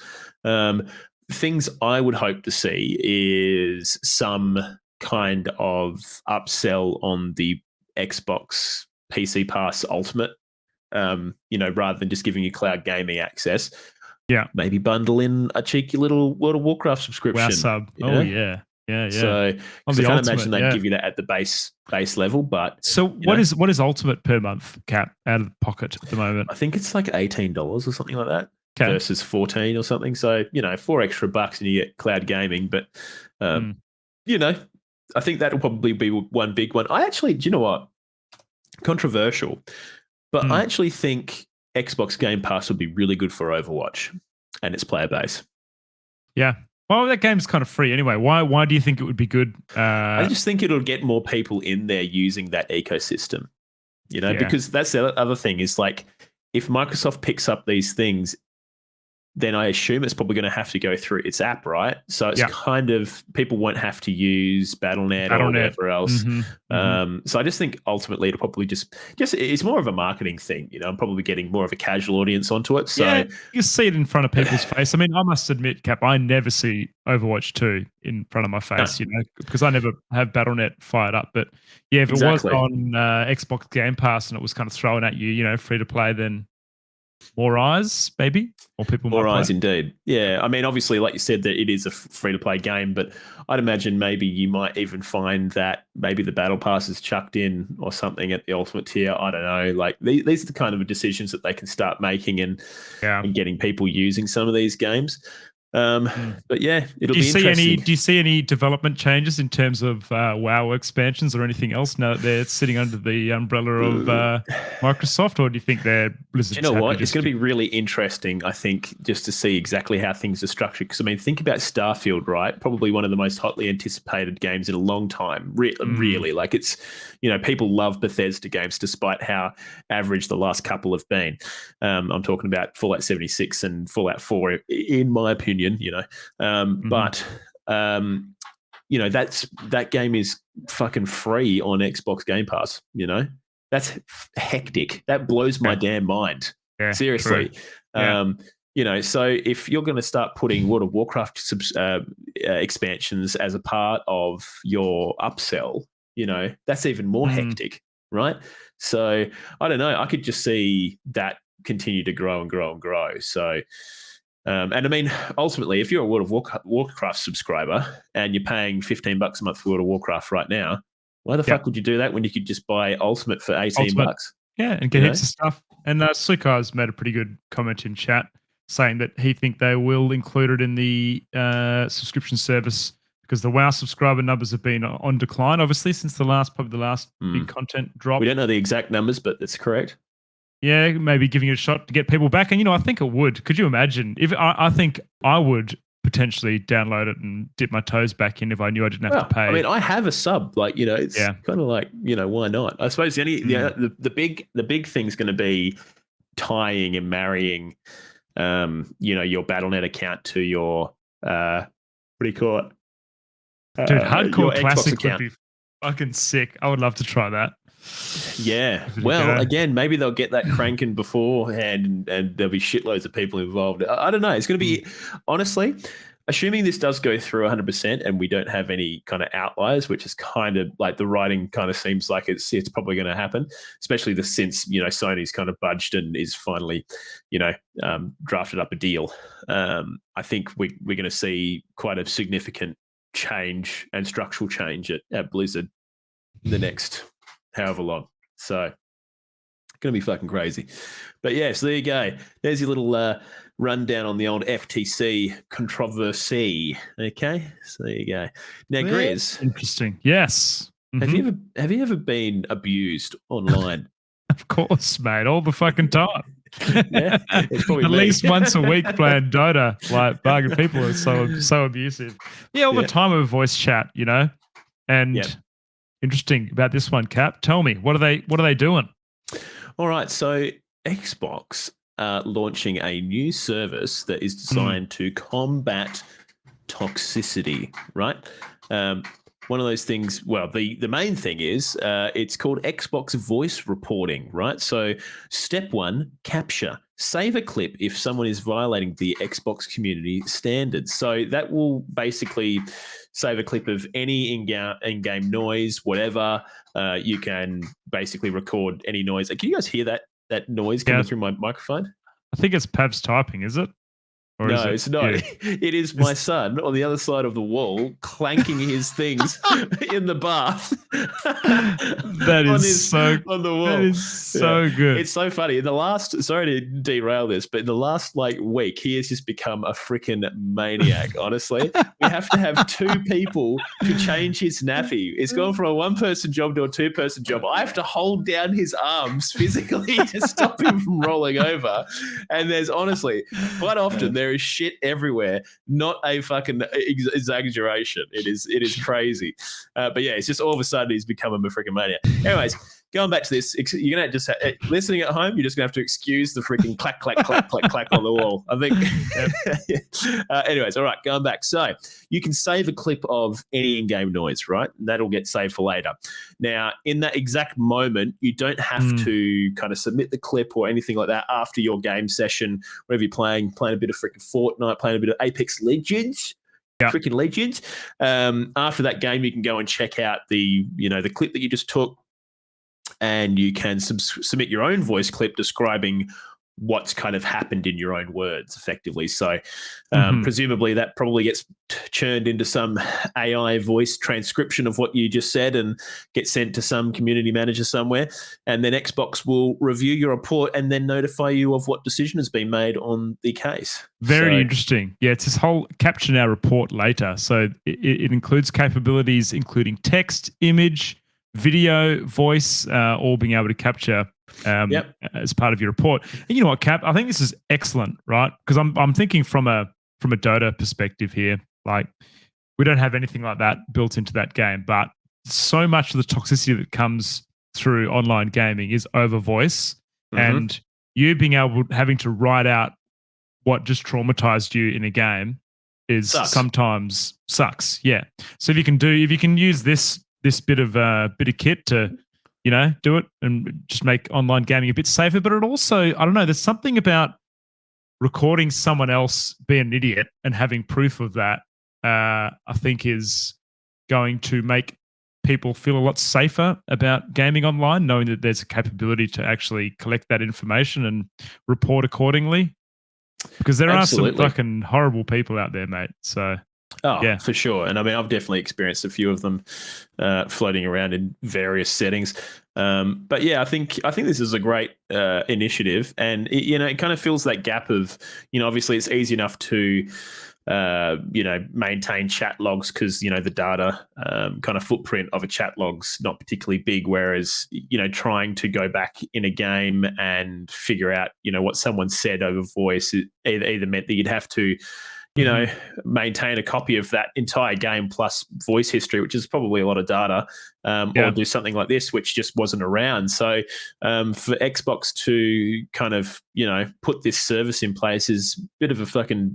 Things I would hope to see is some kind of upsell on the Xbox PC Pass Ultimate. Rather than just giving you cloud gaming access. Yeah. Maybe bundle in a cheeky little World of Warcraft subscription. WoW sub. you know? Yeah. So I the can't Ultimate, imagine they'd give you that at the base level, but so what is Ultimate per month, Cap, out of the pocket at the moment? I think it's like $18 or something like that. Okay. Versus 14 or something. So, $4 extra and you get cloud gaming. But I think that'll probably be one big one. I actually, do you know what? Controversial. But I actually think Xbox Game Pass would be really good for Overwatch and its player base. Yeah. Well, that game's kind of free anyway. Why do you think it would be good? I just think it'll get more people in there using that ecosystem, because that's the other thing is like if Microsoft picks up these things, then I assume it's probably going to have to go through its app, right? So it's kind of people won't have to use Battle.net or whatever else. So I just think ultimately it'll probably just it's more of a marketing thing. I'm probably getting more of a casual audience onto it. So yeah, you see it in front of people's face. I mean, I must admit, Cap, I never see Overwatch 2 in front of my face, because I never have Battle.net fired up. But yeah, if it was on Xbox Game Pass and it was kind of thrown at you, free to play, then more eyes, maybe, or people more might eyes play. Indeed. Yeah, I mean, obviously, like you said, that it is a free-to-play game, but I'd imagine maybe you might even find that maybe the Battle Pass is chucked in or something at the Ultimate tier. I don't know. Like, these are the kind of decisions that they can start making and getting people using some of these games. But yeah, it'll be interesting. Do you see any development changes in terms of WoW expansions or anything else now that they're sitting under the umbrella of Microsoft, or do you think they're Blizzard's you know what? It's going to be really interesting, I think, just to see exactly how things are structured. Because I mean, think about Starfield, right? Probably one of the most hotly anticipated games in a long time. Really, like it's people love Bethesda games despite how average the last couple have been. I'm talking about Fallout 76 and Fallout 4, in my opinion. But that game is fucking free on Xbox Game Pass. That's hectic. That blows my damn mind. Yeah, seriously. So if you're going to start putting World of Warcraft expansions as a part of your upsell, that's even more hectic, right? So I don't know. I could just see that continue to grow and grow and grow. So. And I mean, ultimately, if you're a World of Warcraft subscriber and you're paying $15 a month for World of Warcraft right now, why the fuck would you do that when you could just buy Ultimate for $18? Yeah, and get heaps of stuff. And Sukai's made a pretty good comment in chat saying that he think they will include it in the subscription service because the WoW subscriber numbers have been on decline, obviously, since the last big content drop. We don't know the exact numbers, but that's correct. Yeah, maybe giving it a shot to get people back. And, I think it would. Could you imagine? If I think I would potentially download it and dip my toes back in if I knew I didn't have to pay. I mean, I have a sub. Like, it's kind of like, why not? I suppose the big thing's going to be tying and marrying, your Battle.net account to your, what do you call it? Dude, Hardcore Classic would be fucking sick. I would love to try that. Yeah. Give it a Well, go. again, maybe they'll get that cranking beforehand and there'll be shitloads of people involved. I don't know. It's going to be, honestly, assuming this does go through 100% and we don't have any kind of outliers, which is kind of like the writing kind of seems like it's probably going to happen, especially since, Sony's kind of budged and is finally, drafted up a deal. I think we're going to see quite a significant change and structural change at Blizzard in the next however long. So going to be fucking crazy. But yeah, so there you go. There's your little rundown on the old FTC controversy. Okay, so there you go. Now, Grizz, Interesting. Yes. have you ever been abused online? Of course, mate. All the fucking time. Yeah, it's probably At me. least once a week playing Dota. Like bargain people are so abusive. Yeah, all the time with voice chat, And Yep. interesting about this one, Cap. Tell me, what are they doing? All right, so Xbox launching a new service that is designed to combat toxicity, right? One of those things, well, the main thing is it's called Xbox Voice Reporting, right? So step 1, capture. Save a clip if someone is violating the Xbox community standards. So that will basically save a clip of any in-game noise, whatever. You can basically record any noise. Can you guys hear that noise coming through my microphone? I think it's Pav's typing, is it? Or No, is it it's not. you? It is my son on the other side of the wall clanking his things in the bath. That is on the wall. That is so good. It's so funny. Sorry to derail this, but in the last week, he has just become a freaking maniac. Honestly, we have to have 2 people to change his nappy. It's gone from a 1-person job to a 2-person job. I have to hold down his arms physically to stop him from rolling over. And there's honestly quite often there is shit everywhere. Not a fucking exaggeration. It is crazy. But yeah, it's just all of a sudden he's become a freaking maniac. Anyways, going back to this, you're gonna just listening at home. You're just gonna have to excuse the freaking clack, clack, clack, clack, clack on the wall. I think. Anyways, all right, going back. So you can save a clip of any in-game noise, right? And that'll get saved for later. Now, in that exact moment, you don't have to kind of submit the clip or anything like that after your game session, wherever you're playing a bit of freaking Fortnite, playing a bit of Apex Legends. Yeah. Freaking Legends. After that game, you can go and check out the clip that you just took, and you can submit your own voice clip describing what's kind of happened in your own words, effectively. So presumably that probably gets churned into some AI voice transcription of what you just said and gets sent to some community manager somewhere. And then Xbox will review your report and then notify you of what decision has been made on the case. Very interesting. Yeah, it's this whole capture now, report later. So it includes capabilities including text, image, video, voice, all being able to capture as part of your report. And you know what, Cap? I think this is excellent, right? Because I'm thinking from a Dota perspective here. Like, we don't have anything like that built into that game, but so much of the toxicity that comes through online gaming is over voice, and you having to write out what just traumatized you in a game is sometimes sucks. Yeah. So if you can use this bit of kit to do it and just make online gaming a bit safer. But it also, I don't know, there's something about recording someone else being an idiot and having proof of that, I think is going to make people feel a lot safer about gaming online, knowing that there's a capability to actually collect that information and report accordingly. Because there are some fucking horrible people out there, mate. So yeah, for sure. And I mean, I've definitely experienced a few of them floating around in various settings. But yeah, I think this is a great initiative, and it kind of fills that gap of, obviously it's easy enough to maintain chat logs because the data kind of footprint of a chat log's not particularly big, whereas trying to go back in a game and figure out what someone said over voice either meant that you'd have to maintain a copy of that entire game plus voice history, which is probably a lot of data, or do something like this, which just wasn't around. So for Xbox to kind of, put this service in place is a bit of a fucking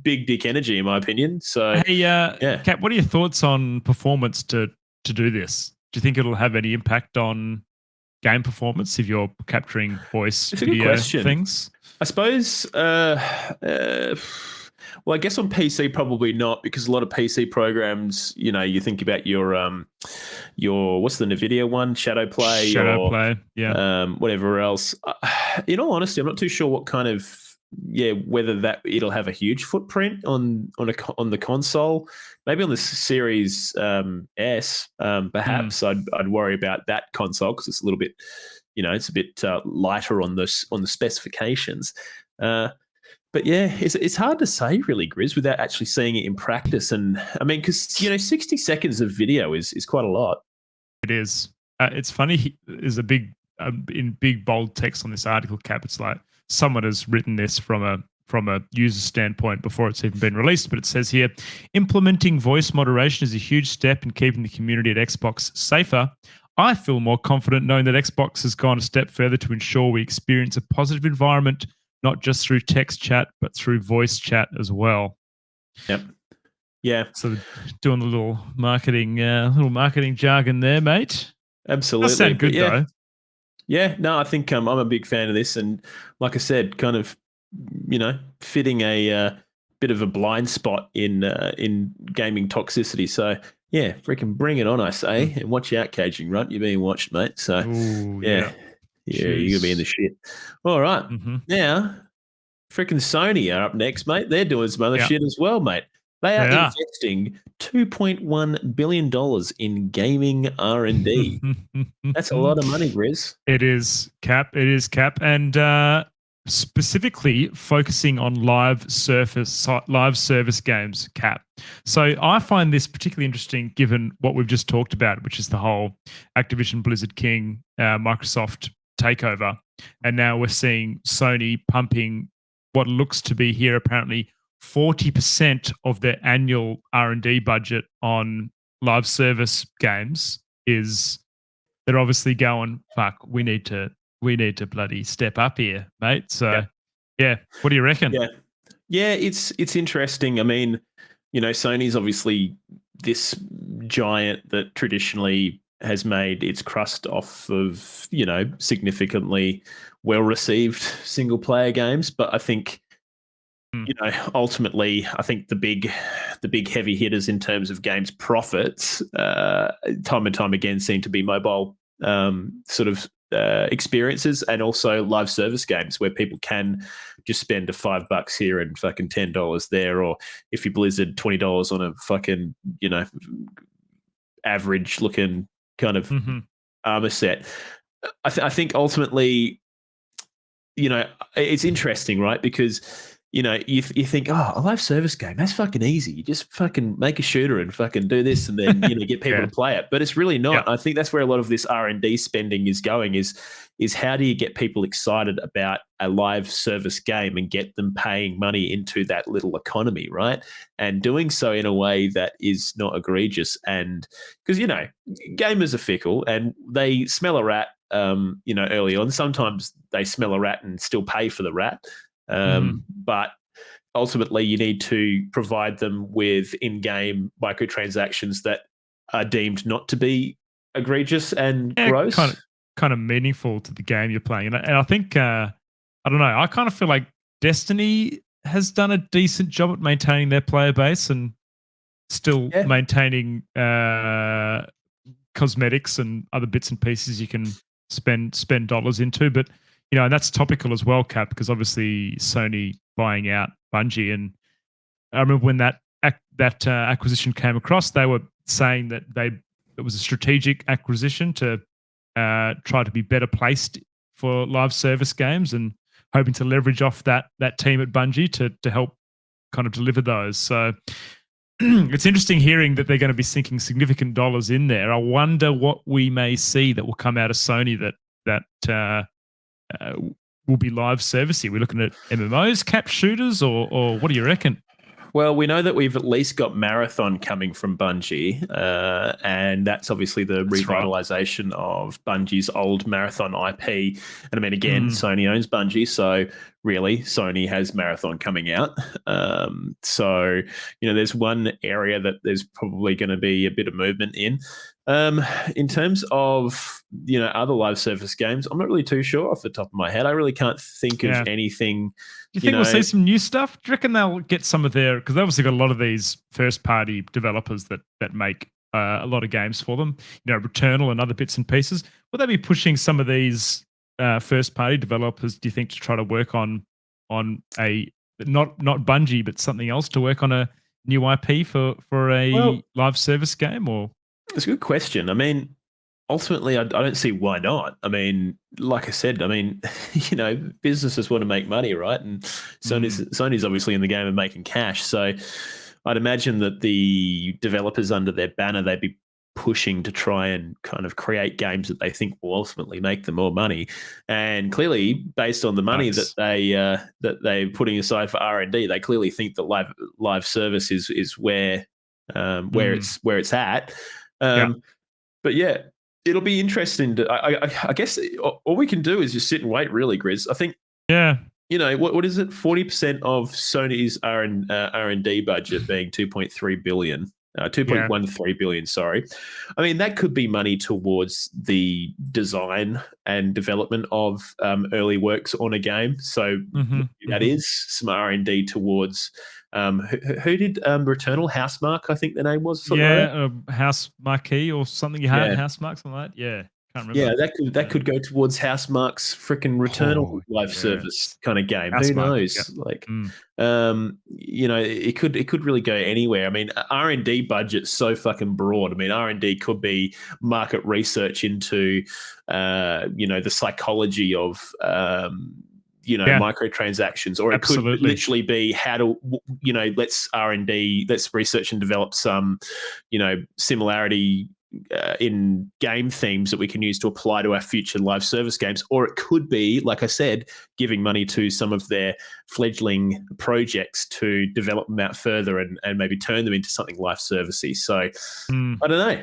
big dick energy, in my opinion. So, hey, Cap, what are your thoughts on performance to do this? Do you think it'll have any impact on game performance if you're capturing voice It's a good video question. things? I suppose, well, I guess on PC probably not, because a lot of PC programs, you think about your what's the NVIDIA one, Shadowplay, or Shadowplay, yeah. whatever else. In all honesty, I'm not too sure what kind of whether that it'll have a huge footprint on the console. Maybe on the Series S, perhaps I'd worry about that console because it's a little bit, it's a bit lighter on the specifications. But yeah, it's hard to say really, Grizz, without actually seeing it in practice. And I mean, because 60 seconds of video is quite a lot. It is. It's funny. There's a big in big bold text on this article, Cap. It's like someone has written this from a user standpoint before it's even been released. But it says here, implementing voice moderation is a huge step in keeping the community at Xbox safer. I feel more confident knowing that Xbox has gone a step further to ensure we experience a positive environment, not just through text chat, but through voice chat as well. Yep. Yeah. So doing a little marketing jargon there, mate. Absolutely. That sound good though. Yeah. No, I think I'm a big fan of this, and like I said, kind of, fitting a bit of a blind spot in gaming toxicity. So yeah, freaking bring it on, I say, and watch out, Caging Runt. You're being watched, mate. So Ooh, yeah. You're gonna be in the shit. All right. Now, freaking Sony are up next, mate. They're doing some other shit as well, mate. They are investing $2.1 billion in gaming R&D. That's a lot of money, Grizz. It is, Cap. It is, Cap. And specifically focusing on live service games, Cap. So I find this particularly interesting given what we've just talked about, which is the whole Activision Blizzard King Microsoft takeover. And now we're seeing Sony pumping what looks to be here apparently 40% of their annual R&D budget on live service games. Is they're obviously going, fuck, we need to bloody step up here, mate. So yeah, what do you reckon? Yeah, it's interesting. I mean, Sony's obviously this giant that traditionally has made its crust off of, significantly well-received single-player games. But I think, ultimately, I think the big heavy hitters in terms of games profits, time and time again, seem to be mobile sort of experiences, and also live service games where people can just spend $5 here and fucking $10 there, or if you Blizzard $20 on a fucking average looking kind of armor set. I think ultimately, it's interesting, right? Because you think, a live service game, that's fucking easy. You just fucking make a shooter and fucking do this, and then get people to play it. But it's really not. I think that's where a lot of this R&D spending is going. Is how do you get people excited about a live service game and get them paying money into that little economy, right? And doing so in a way that is not egregious. And because gamers are fickle and they smell a rat. Early on, sometimes they smell a rat and still pay for the rat. But ultimately, you need to provide them with in-game microtransactions that are deemed not to be egregious and gross. Kind of meaningful to the game you're playing. And I think, I don't know, I kind of feel like Destiny has done a decent job at maintaining their player base and still maintaining cosmetics and other bits and pieces you can spend dollars into. But and that's topical as well, Cap, because obviously Sony buying out Bungie, and I remember when that acquisition came across, they were saying that it was a strategic acquisition to try to be better placed for live service games, and hoping to leverage off that team at Bungie to help kind of deliver those. So it's interesting hearing that they're going to be sinking significant dollars in there. I wonder what we may see that will come out of Sony that will be live servicey. We're looking at MMOs, cap shooters, or what do you reckon? Well, we know that we've at least got Marathon coming from Bungie, and that's obviously the revitalization of Bungie's old Marathon IP. And I mean, again, Sony owns Bungie, so really Sony has Marathon coming out. So, there's one area that there's probably going to be a bit of movement in. In terms of other live service games, I'm not really too sure off the top of my head. I really can't think Yeah. of anything. Do you think we'll see some new stuff? Do you reckon they'll get some of their, because they obviously got a lot of these first-party developers that make a lot of games for them, Returnal and other bits and pieces. Will they be pushing some of these first-party developers, do you think, to try to work on a, not Bungie, but something else, to work on a new IP for a live service game? Or it's a good question. I mean, ultimately, I don't see why not. I mean, like I said, businesses want to make money, right? And Sony's obviously in the game of making cash. So I'd imagine that the developers under their banner, they'd be pushing to try and kind of create games that they think will ultimately make them more money. And clearly, based on the money that they're putting aside for R&D, they clearly think that live service is where it's at. But yeah, it'll be interesting. I guess all we can do is just sit and wait, really, Grizz. I think. Yeah. What is it? 40% of Sony's R&D budget being 2.3 billion. 2.13 billion, sorry. I mean, that could be money towards the design and development of early works on a game. So that is some R&D towards who did Returnal? Housemark, I think the name was. House Marquee or something. Housemark, something like that. Yeah. Can't remember. Yeah, that could go towards Housemark's freaking Returnal live service kind of game. Who knows? It could really go anywhere. I mean, R&D budget's so fucking broad. I mean, R&D could be market research into, the psychology of, microtransactions, or it could literally be how to, let's research and develop some, similarity in game themes that we can use to apply to our future live service games. Or it could be, like I said, giving money to some of their fledgling projects to develop them out further and maybe turn them into something live servicey. So I don't know.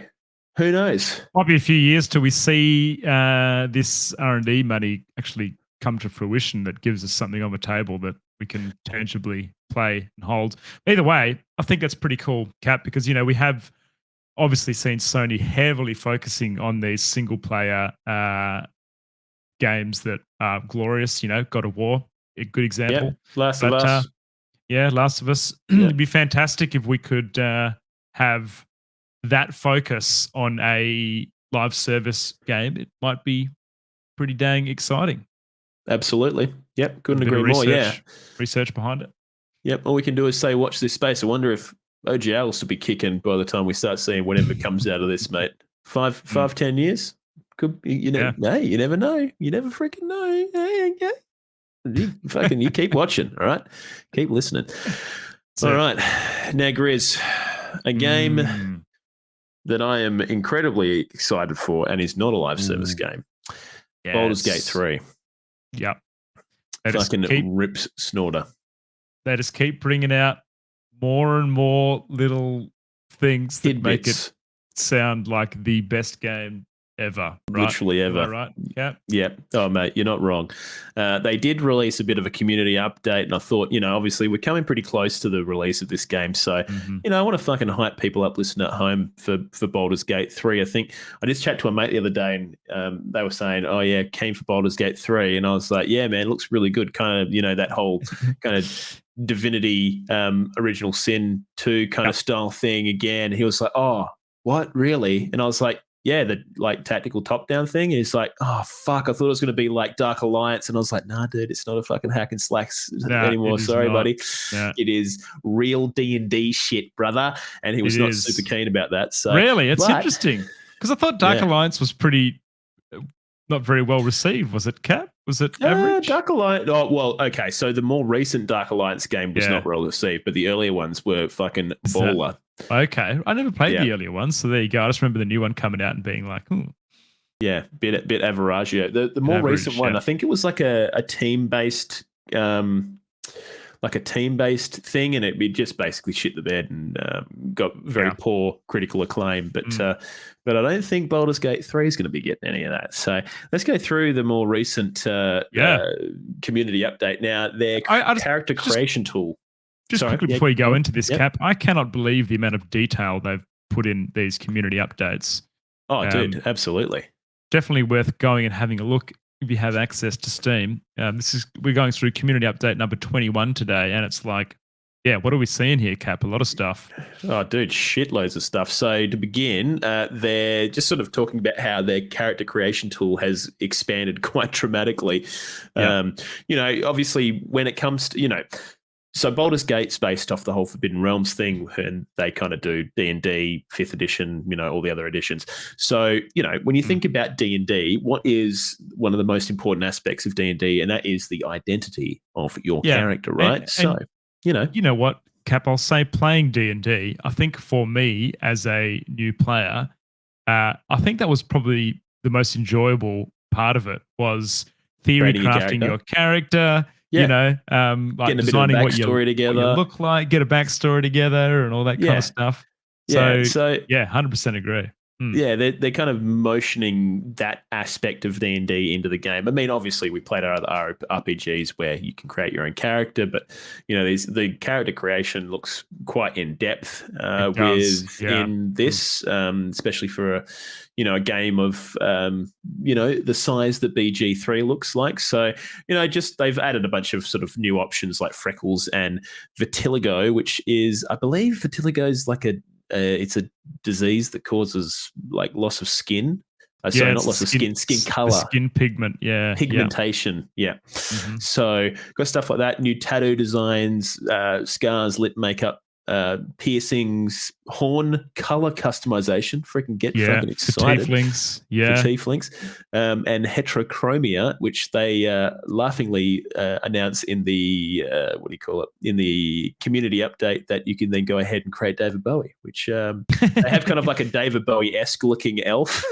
Who knows? Might be a few years till we see this R&D money actually come to fruition that gives us something on the table that we can tangibly play and hold. Either way, I think that's pretty cool, Cap, because, we have obviously seen Sony heavily focusing on these single player games that are glorious. God of War, a good example. Yep. Last of Us. Last of Us. It'd be fantastic if we could have that focus on a live service game. It might be pretty dang exciting. Absolutely. Yep. Couldn't agree more. Yeah. Research behind it. Yep. All we can do is say, watch this space. I wonder if OGL will be kicking by the time we start seeing whatever comes out of this, mate. 10 years? Could hey, you never know. You never freaking know. You keep watching, all right? Keep listening. All right. Now, Grizz, a game that I am incredibly excited for and is not a live service game. Yes. Baldur's Gate 3. Yep. Fucking rips snorter. They just keep bringing out more and more little things that make it sound like the best game ever. Right? Literally ever. Right? Yeah. Yeah. Oh, mate, you're not wrong. They did release a bit of a community update, and I thought, obviously we're coming pretty close to the release of this game. So, I want to fucking hype people up listening at home for Baldur's Gate 3. I think I just chatted to a mate the other day, and they were saying, oh, yeah, keen for Baldur's Gate 3. And I was like, yeah, man, it looks really good. Kind of, that whole kind of Divinity Original Sin 2 kind of style thing again. He was like, oh, what, really? And I was like, yeah, the tactical top-down thing. Is like, oh fuck, I thought it was going to be like Dark Alliance, and I was like, nah, dude, it's not a fucking hack and slacks anymore. Sorry, buddy. Yeah. It is real D&D shit, brother. And he was not super keen about that. So really, it's interesting because I thought Dark Alliance was pretty not very well received. Was it, Cap? Was it average? Dark Alliance. Oh well, okay. So the more recent Dark Alliance game was not well received, but the earlier ones were fucking baller. Okay, I never played the earlier ones, so there you go. I just remember the new one coming out and being like, yeah, bit Averagio. The more recent one, I think it was like a team based, thing, and it just basically shit the bed and got very poor critical acclaim. But I don't think Baldur's Gate 3 is going to be getting any of that. So let's go through the more recent community update now. Their character creation tool. Just quickly before you go into this, Cap, I cannot believe the amount of detail they've put in these community updates. Oh, dude, absolutely. Definitely worth going and having a look if you have access to Steam. We're going through community update number 21 today, and it's like, yeah, what are we seeing here, Cap? A lot of stuff. Oh, dude, shitloads of stuff. So to begin, they're just sort of talking about how their character creation tool has expanded quite dramatically. Yeah. Obviously, when it comes to, so Baldur's Gate's based off the whole Forbidden Realms thing, and they kind of do D&D 5th edition, all the other editions. So, when you think about D&D, what is one of the most important aspects of D&D? And that is the identity of your character, right? You know what, Cap, I'll say playing D&D, I think for me as a new player, I think that was probably the most enjoyable part of it was theory crafting your character. Yeah. Like getting a designing bit of a what you together, look like, get a backstory together, and all that kind of stuff. So 100% agree. Yeah, they're kind of motioning that aspect of D&D into the game. I mean, obviously, we played our other RPGs where you can create your own character, but the character creation looks quite in depth in this, especially for a game of the size that BG3 looks like. So just they've added a bunch of sort of new options like freckles and vitiligo, which is, I believe, vitiligo is like it's a disease that causes like loss of skin. Sorry, not loss of skin color. Skin pigment, pigmentation, yeah. Mm-hmm. So got stuff like that. New tattoo designs, scars, lip makeup, piercings, horn color customization. Fucking excited. For tieflings, for tieflings, and heterochromia, which they laughingly announce in the in the community update that you can then go ahead and create David Bowie, which they have kind of like a David Bowie-esque looking elf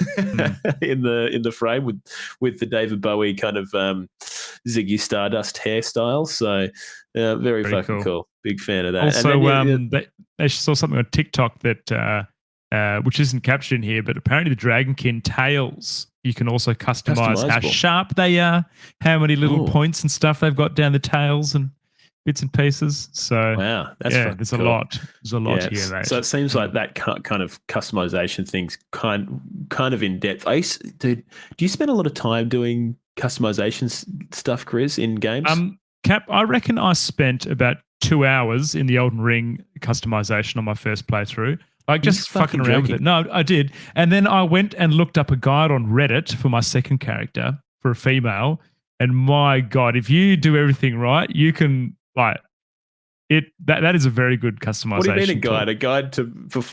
in the frame with the David Bowie kind of Ziggy Stardust hairstyle. So very fucking cool. Big fan of that. Also, they saw something on TikTok that which isn't captured in here, but apparently the Dragonkin tails you can also customize how sharp they are, how many little points and stuff they've got down the tails and bits and pieces. So wow, that's there's cool. a lot. There's a lot here, mate. So it seems like that kind of customization thing's kind of in depth. Do you spend a lot of time doing customization stuff, Chris, in games? Cap, I reckon I spent about 2 hours in the Elden Ring customization on my first playthrough. Like just fucking around with it. No, I did. And then I went and looked up a guide on Reddit for my second character for a female. And my God, if you do everything right, you can that is a very good customization. What do you mean a guide? Tool. A guide to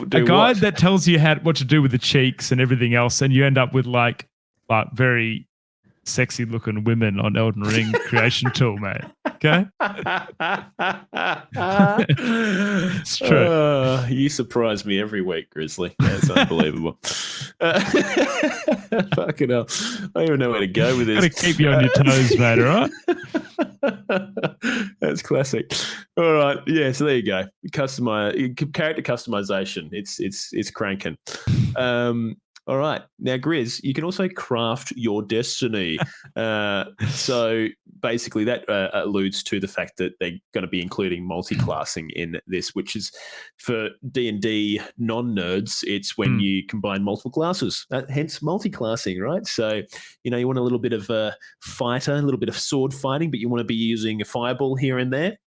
do a guide that tells you what to do with the cheeks and everything else, and you end up with like very sexy looking women on Elden Ring creation tool, mate. Okay. It's true. You surprise me every week, Grizzly. That's unbelievable. Fucking hell. I don't even know where to go with this. Gotta keep you on your toes, mate, all right? That's classic. All right. Yeah, so there you go. Character customization. It's cranking. All right. Now, Grizz, you can also craft your destiny. So basically that alludes to the fact that they're going to be including multi-classing in this, which is for D&D non-nerds, it's when you combine multiple classes, hence multi-classing, right? So, you want a little bit of a fighter, a little bit of sword fighting, but you want to be using a fireball here and there.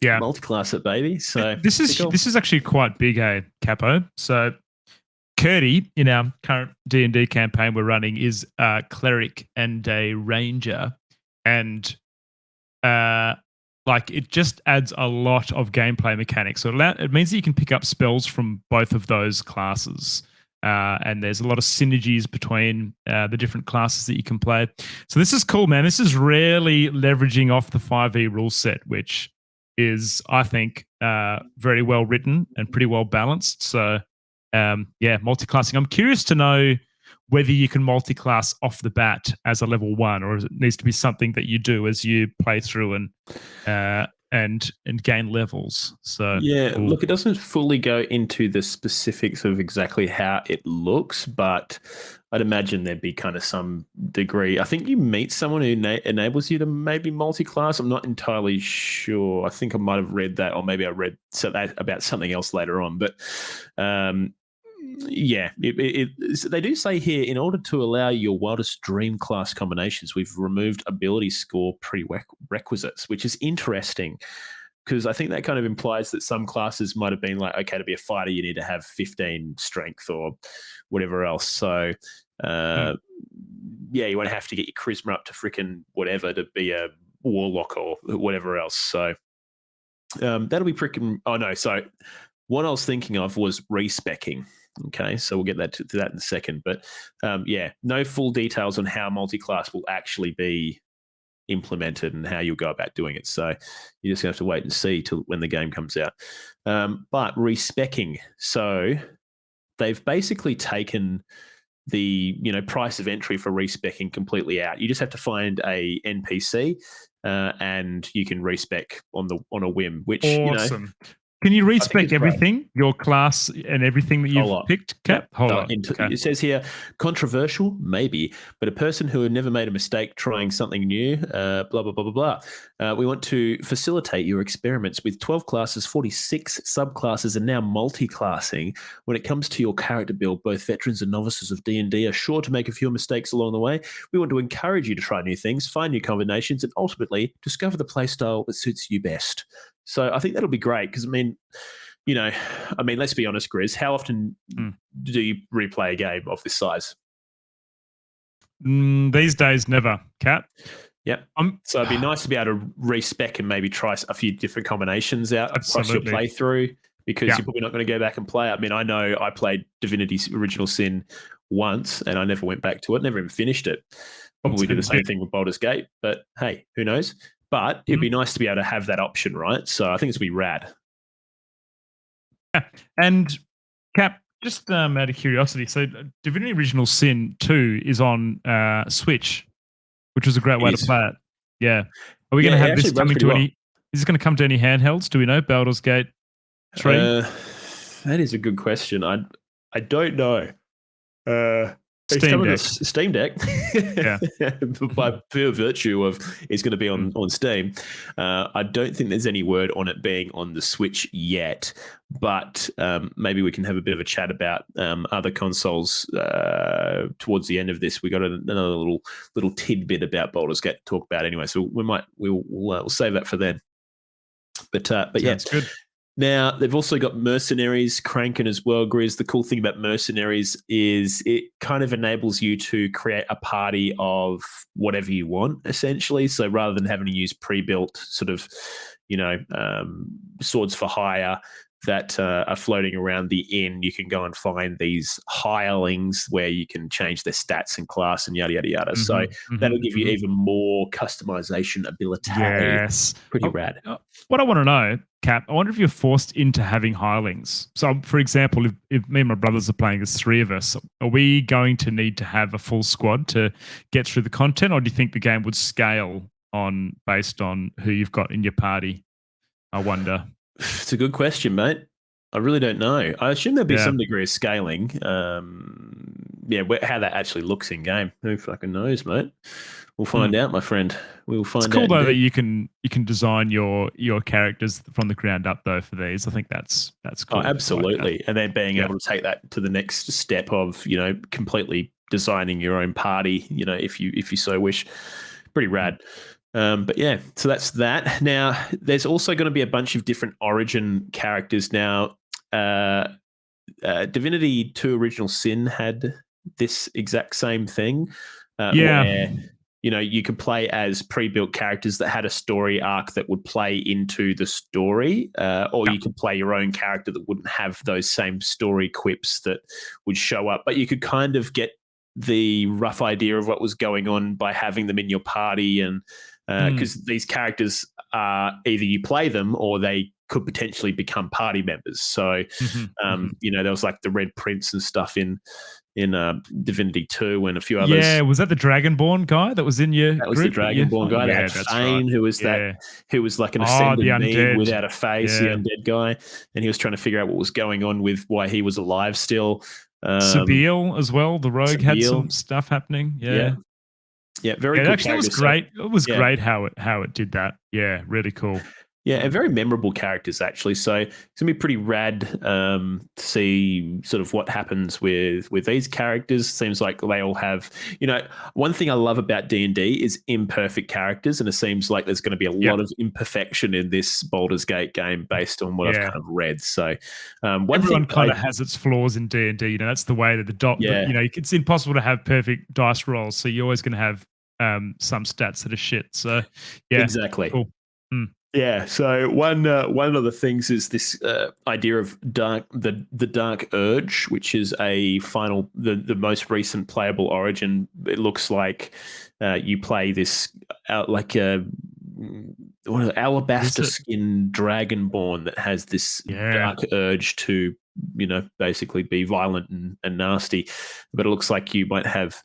Yeah. Multi-class it, baby. So this is actually quite big, Capo. So Curdy, in our current D&D campaign we're running, is a cleric and a ranger, and it just adds a lot of gameplay mechanics. So it means that you can pick up spells from both of those classes, and there's a lot of synergies between the different classes that you can play. So this is cool, man. This is really leveraging off the 5e rule set, which is, I think, very well written and pretty well balanced. So multi-classing. I'm curious to know whether you can multi-class off the bat as a level 1, or it needs to be something that you do as you play through and gain levels. So look, it doesn't fully go into the specifics of exactly how it looks, but I'd imagine there'd be kind of some degree. I think you meet someone who enables you to maybe multi-class. I'm not entirely sure. I think I might have read that, or maybe I read that about something else later on. But Yeah, they do say here, in order to allow your wildest dream class combinations, we've removed ability score prerequisites, which is interesting because I think that kind of implies that some classes might have been like, okay, to be a fighter, you need to have 15 strength or whatever else. So, yeah, you won't have to get your charisma up to freaking whatever to be a warlock or whatever else. So that'll be freaking. Oh no, so what I was thinking of was respecking. Okay, so we'll get to that in a second. But yeah, no full details on how multi-class will actually be implemented and how you'll go about doing it. So you just have to wait and see till when the game comes out. But respecking, so they've basically taken the price of entry for respecking completely out. You just have to find a NPC and you can respec on a whim. Which awesome. Can you respec everything, your class and everything that you've picked, Cap? Hold on. It says here, controversial, maybe, but a person who had never made a mistake trying something new, blah, blah, blah, blah, blah. We want to facilitate your experiments with 12 classes, 46 subclasses, and now multi-classing. When it comes to your character build, both veterans and novices of D&D are sure to make a few mistakes along the way. We want to encourage you to try new things, find new combinations, and ultimately discover the playstyle that suits you best. So I think that'll be great because, let's be honest, Grizz, how often do you replay a game of this size? These days, never, Cat. Yep. So it'd be nice to be able to respec and maybe try a few different combinations out across your playthrough because you're probably not going to go back and play. I mean, I know I played Divinity Original Sin once and I never went back to it, never even finished it. Probably do the same thing with Baldur's Gate, but hey, who knows? But it'd be nice to be able to have that option, right? So I think it's going to be rad. Yeah. And Cap, just out of curiosity, so Divinity Original Sin 2 is on Switch, which was a great way to play it. Yeah. Are we going to have this coming to any... Is this going to come to any handhelds? Do we know? Baldur's Gate 3? That is a good question. I don't know. Steam Deck. Yeah. By pure virtue of it's going to be on Steam. I don't think there's any word on it being on the Switch yet, but maybe we can have a bit of a chat about other consoles towards the end of this. We got another little tidbit about Baldur's Gate to talk about anyway, so we'll save that for then. But yeah, it's good. Now, they've also got Mercenaries cranking as well, Grizz. The cool thing about Mercenaries is it kind of enables you to create a party of whatever you want, essentially. So rather than having to use pre-built sort of, swords for hire that are floating around the inn, you can go and find these hirelings where you can change their stats and class and yada, yada, yada. So that'll give you even more customization ability. Yes. Pretty rad. What I want to know, Cap, I wonder if you're forced into having hirelings. So, for example, if me and my brothers are playing as three of us, are we going to need to have a full squad to get through the content, or do you think the game would scale based on who you've got in your party? I wonder. It's a good question, mate. I really don't know. I assume there'll be some degree of scaling. How that actually looks in game, who fucking knows, mate? We'll find out, my friend. We'll find out. It's cool though that you can design your characters from the ground up though for these. I think that's cool. Oh, absolutely. Like, and then being able to take that to the next step of completely designing your own party. If you so wish, pretty rad. But yeah, so that's that. Now, there's also going to be a bunch of different origin characters now. Divinity 2 Original Sin had this exact same thing. Where you could play as pre-built characters that had a story arc that would play into the story, or you could play your own character that wouldn't have those same story quips that would show up. But you could kind of get the rough idea of what was going on by having them in your party, and because these characters are either you play them or they could potentially become party members. So, there was like the Red Prince and stuff in Divinity 2 and a few others. Yeah, was that the Dragonborn guy that was in your That was group? the Dragonborn guy. They had Thane, who was who was like an ascended being without a face, the undead guy, and he was trying to figure out what was going on with why he was alive still. Sabine as well, the rogue had some stuff happening. Yeah, very cool. Actually, it was great. It was great how it did that. Yeah, really cool. Yeah, and very memorable characters actually. So it's gonna be pretty rad to see sort of what happens with these characters. Seems like they all have, one thing I love about D&D is imperfect characters, and it seems like there's going to be a lot of imperfection in this Baldur's Gate game based on what I've kind of read. So everyone kind of has its flaws in D&D. That's the way that it's impossible to have perfect dice rolls, so you're always going to have some stats that are shit. So yeah, exactly. Cool. Yeah, so one of the things is this idea of the Dark Urge, which is the most recent playable origin. It looks like you play this alabaster skin dragonborn that has this dark urge to basically be violent and nasty, but it looks like you might have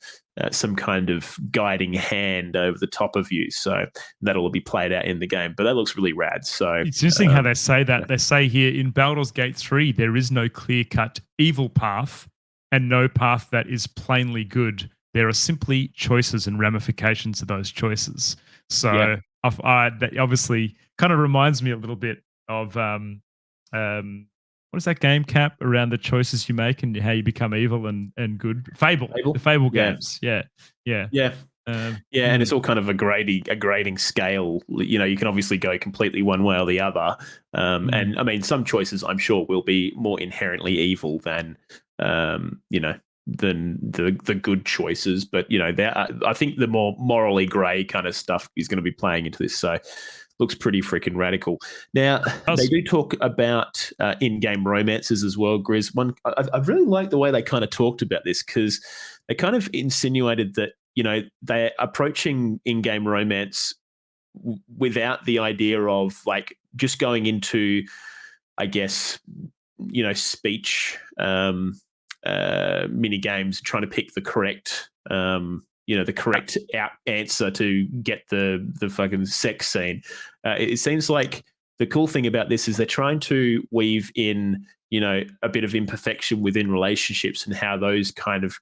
some kind of guiding hand over the top of you, so that'll be played out in the game. But that looks really rad. So it's interesting how they say that. They say here in Baldur's Gate 3 there is no clear-cut evil path and no path that is plainly good. There are simply choices and ramifications of those choices. So that obviously kind of reminds me a little bit of what is that game, Cap, around the choices you make and how you become evil and good? Fable. The Fable games. Yeah. And it's all kind of a grading scale. You can obviously go completely one way or the other. And I mean, some choices I'm sure will be more inherently evil than the good choices. But I think the more morally grey kind of stuff is going to be playing into this. So looks pretty freaking radical. Now, they do talk about in-game romances as well, Grizz. I really like the way they kind of talked about this, because they kind of insinuated that, they're approaching in-game romance without the idea of like just going into, I guess, speech mini games, trying to pick the correct the correct answer to get the fucking sex scene. It seems like the cool thing about this is they're trying to weave in, a bit of imperfection within relationships and how those kind of,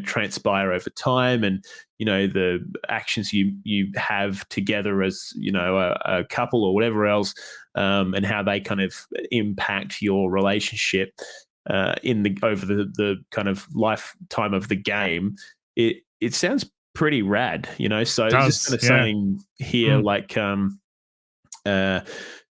transpire over time, and, the actions you have together as, a couple or whatever else, and how they kind of impact your relationship over the kind of lifetime of the game. It sounds pretty rad, So just kind of saying here, like,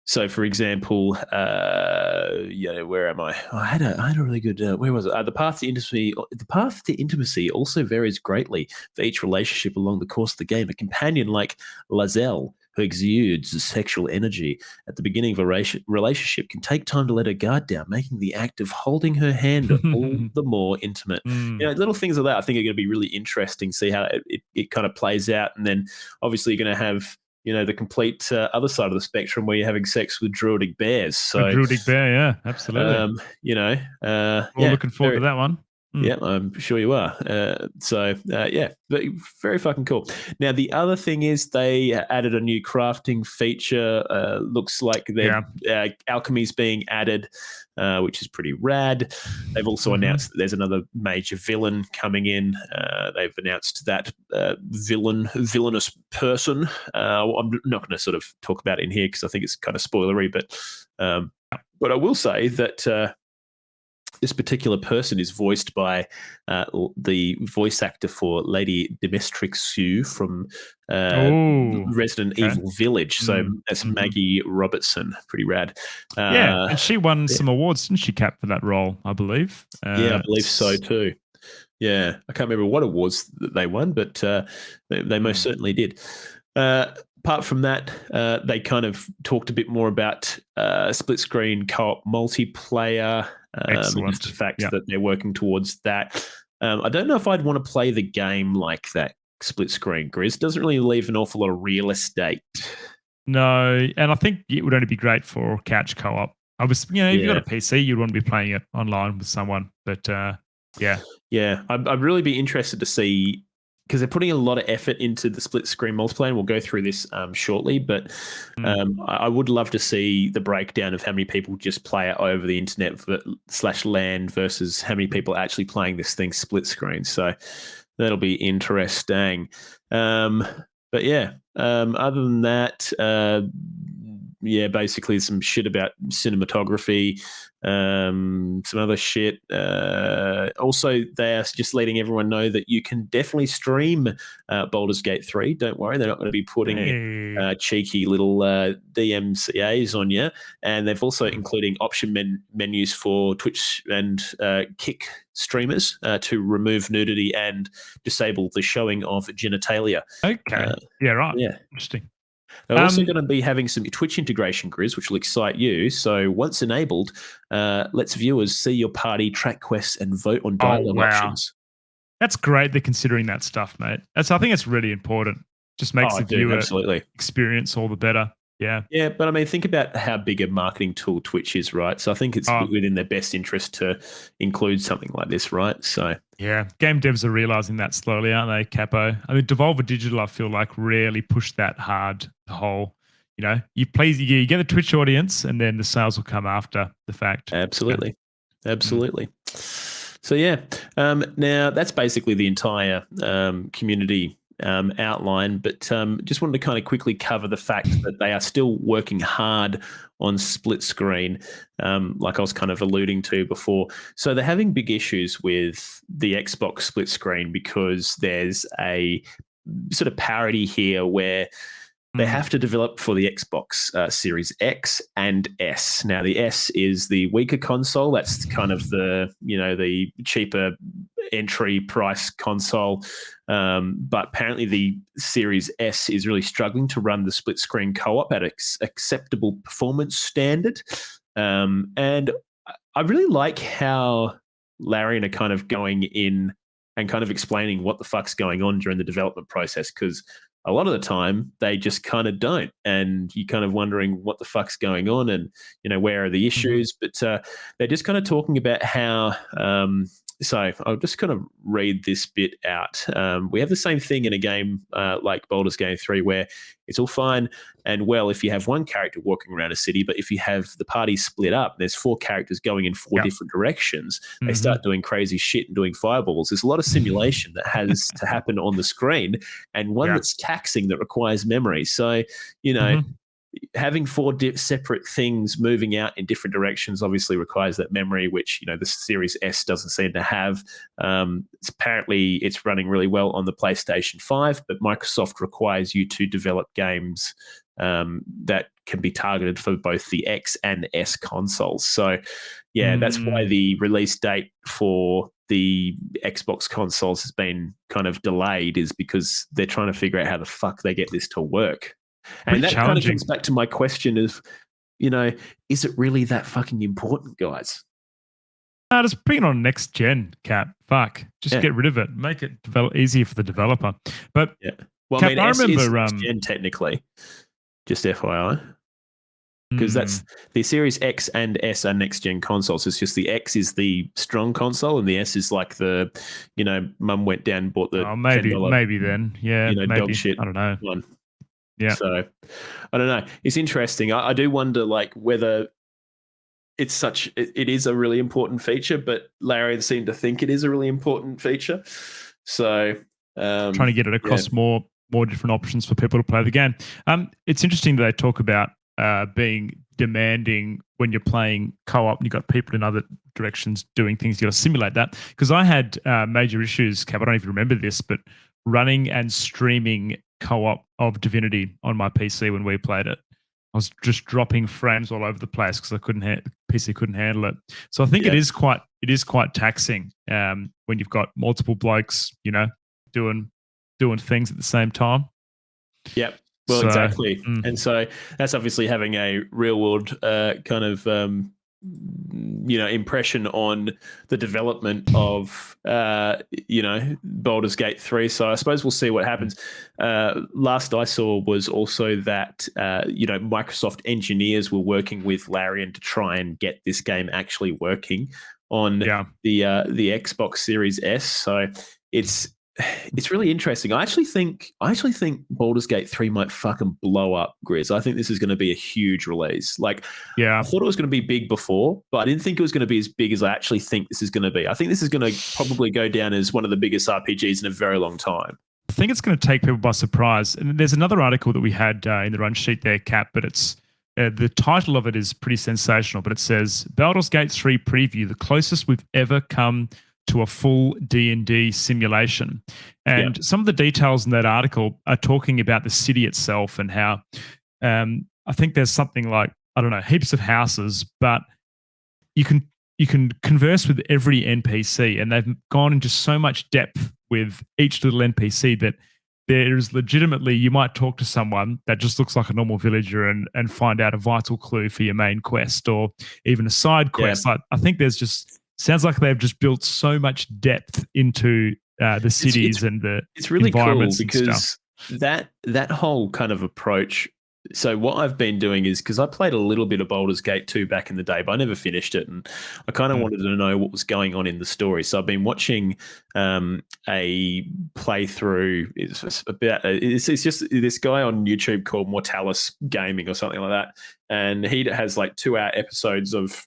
so for example, where am I? Oh, I had a really good. Where was it? The path to intimacy. The path to intimacy also varies greatly for each relationship along the course of the game. A companion like Lazelle, who exudes sexual energy at the beginning of a relationship, can take time to let her guard down, making the act of holding her hand all the more intimate. Little things like that I think are going to be really interesting, see how it kind of plays out. And then obviously you're going to have, the complete other side of the spectrum where you're having sex with druidic bears. So a druidic bear, yeah, absolutely. We're looking forward to that one. Yeah, I'm sure you are. Very fucking cool. Now, the other thing is they added a new crafting feature. Looks like alchemy's being added, which is pretty rad. They've also announced that there's another major villain coming in. They've announced that villainous person. I'm not going to sort of talk about it in here because I think it's kind of spoilery, but I will say that this particular person is voiced by the voice actor for Lady Dimitrescu from Resident Evil Village. So that's Maggie Robertson. Pretty rad. And she won some awards, didn't she, Cap, for that role, I believe? I believe so too. Yeah, I can't remember what awards that they won, but they most certainly did. Apart from that, they kind of talked a bit more about split screen co-op multiplayer. Just the fact that they're working towards that. I don't know if I'd want to play the game like that split screen, Grizz. Doesn't really leave an awful lot of real estate. No, and I think it would only be great for couch co-op. Obviously, if you've got a PC, you'd want to be playing it online with someone. But I'd really be interested to see, because they're putting a lot of effort into the split screen multiplayer, and we'll go through this shortly. But I would love to see the breakdown of how many people just play it over the internet / LAN versus how many people are actually playing this thing split screen. So that'll be interesting. Other than that, basically some shit about cinematography, some other shit. Also, they are just letting everyone know that you can definitely stream Baldur's Gate 3. Don't worry, they're not going to be putting cheeky little DMCAs on you. And they've also including option menus for Twitch and Kick streamers to remove nudity and disable the showing of genitalia. Okay. Yeah, right. Yeah. Interesting. They're also going to be having some Twitch integration, Grizz, which will excite you. So once enabled, lets viewers see your party, track quests, and vote on dialogue options. That's great. They're considering that stuff, mate. I think it's really important. Just makes the viewer experience all the better. Yeah. Yeah, but I mean, think about how big a marketing tool Twitch is, right? So I think it's within their best interest to include something like this, right? So yeah, game devs are realizing that slowly, aren't they, Capo? I mean, Devolver Digital, I feel like, rarely pushed that hard. The whole, you get the Twitch audience, and then the sales will come after the fact. Absolutely. So yeah, now that's basically the entire community outline, but just wanted to kind of quickly cover the fact that they are still working hard on split screen, like I was kind of alluding to before. So they're having big issues with the Xbox split screen because there's a sort of parity here where they have to develop for the Xbox Series X and S. Now, the S is the weaker console. That's kind of the cheaper entry price console. But apparently the Series S is really struggling to run the split screen co-op at acceptable performance standard. And I really like how Larian are kind of going in and kind of explaining what the fuck's going on during the development process, because a lot of the time they just kind of don't, and you're kind of wondering what the fuck's going on and where are the issues. But they're just kind of talking about how so I'll just kind of read this bit out. We have the same thing in a game like Baldur's Gate 3 where it's all fine and well if you have one character walking around a city, but if you have the party split up, there's 4 characters going in 4 different directions, they start doing crazy shit and doing fireballs. There's a lot of simulation that has to happen on the screen, and one that's taxing, that requires memory. So, having 4 separate things moving out in different directions obviously requires that memory, which the Series S doesn't seem to have. Apparently, it's running really well on the PlayStation 5, but Microsoft requires you to develop games that can be targeted for both the X and S consoles. So, yeah, that's why the release date for the Xbox consoles has been kind of delayed, is because they're trying to figure out how the fuck they get this to work. And that kind of comes back to my question of, is it really that fucking important, guys? Just bring it on next gen, Cap. Fuck. Just get rid of it. Make it easier for the developer. But well, Cap, I remember is next gen technically, just FYI. Because that's the Series X and S are next gen consoles. It's just the X is the strong console, and the S is like the, mum went down and bought the maybe then, maybe. dog shit. I don't know. One. Yeah. So I don't know. It's interesting. I do wonder, like, whether it's it is a really important feature, but Larian seemed to think it is a really important feature. So trying to get it across more different options for people to play the game. It's interesting that they talk about being demanding when you're playing co-op and you've got people in other directions doing things. You got to simulate that. Because I had major issues, Cap, I don't even remember this, but running and streaming co-op of Divinity on my PC when we played it. I was just dropping frames all over the place because the PC couldn't handle it. So I think it is quite taxing when you've got multiple blokes, doing things at the same time. Yep. Well, exactly. And so that's obviously having a real world kind of impression on the development of Baldur's Gate 3. So I suppose we'll see what happens. Last I saw was also that Microsoft engineers were working with Larian to try and get this game actually working on the Xbox Series S. So it's really interesting. I actually think Baldur's Gate 3 might fucking blow up, Grizz. I think this is going to be a huge release. Like, I thought it was going to be big before, but I didn't think it was going to be as big as I actually think this is going to be. I think this is going to probably go down as one of the biggest RPGs in a very long time. I think it's going to take people by surprise. And there's another article that we had in the run sheet there, Cap, but it's the title of it is pretty sensational, but it says Baldur's Gate 3 preview, the closest we've ever come to a full D&D simulation. And some of the details in that article are talking about the city itself and how I think there's something like, I don't know, heaps of houses, but you can converse with every NPC, and they've gone into so much depth with each little NPC that there is legitimately, you might talk to someone that just looks like a normal villager and find out a vital clue for your main quest or even a side quest. Like, I think there's just, sounds like they've just built so much depth into the cities and the it's really environments cool because that whole kind of approach. So what I've been doing is, because I played a little bit of Baldur's Gate 2 back in the day, but I never finished it, and I kind of wanted to know what was going on in the story. So I've been watching a playthrough. It's just this guy on YouTube called Mortalis Gaming or something like that, and he has like 2-hour episodes of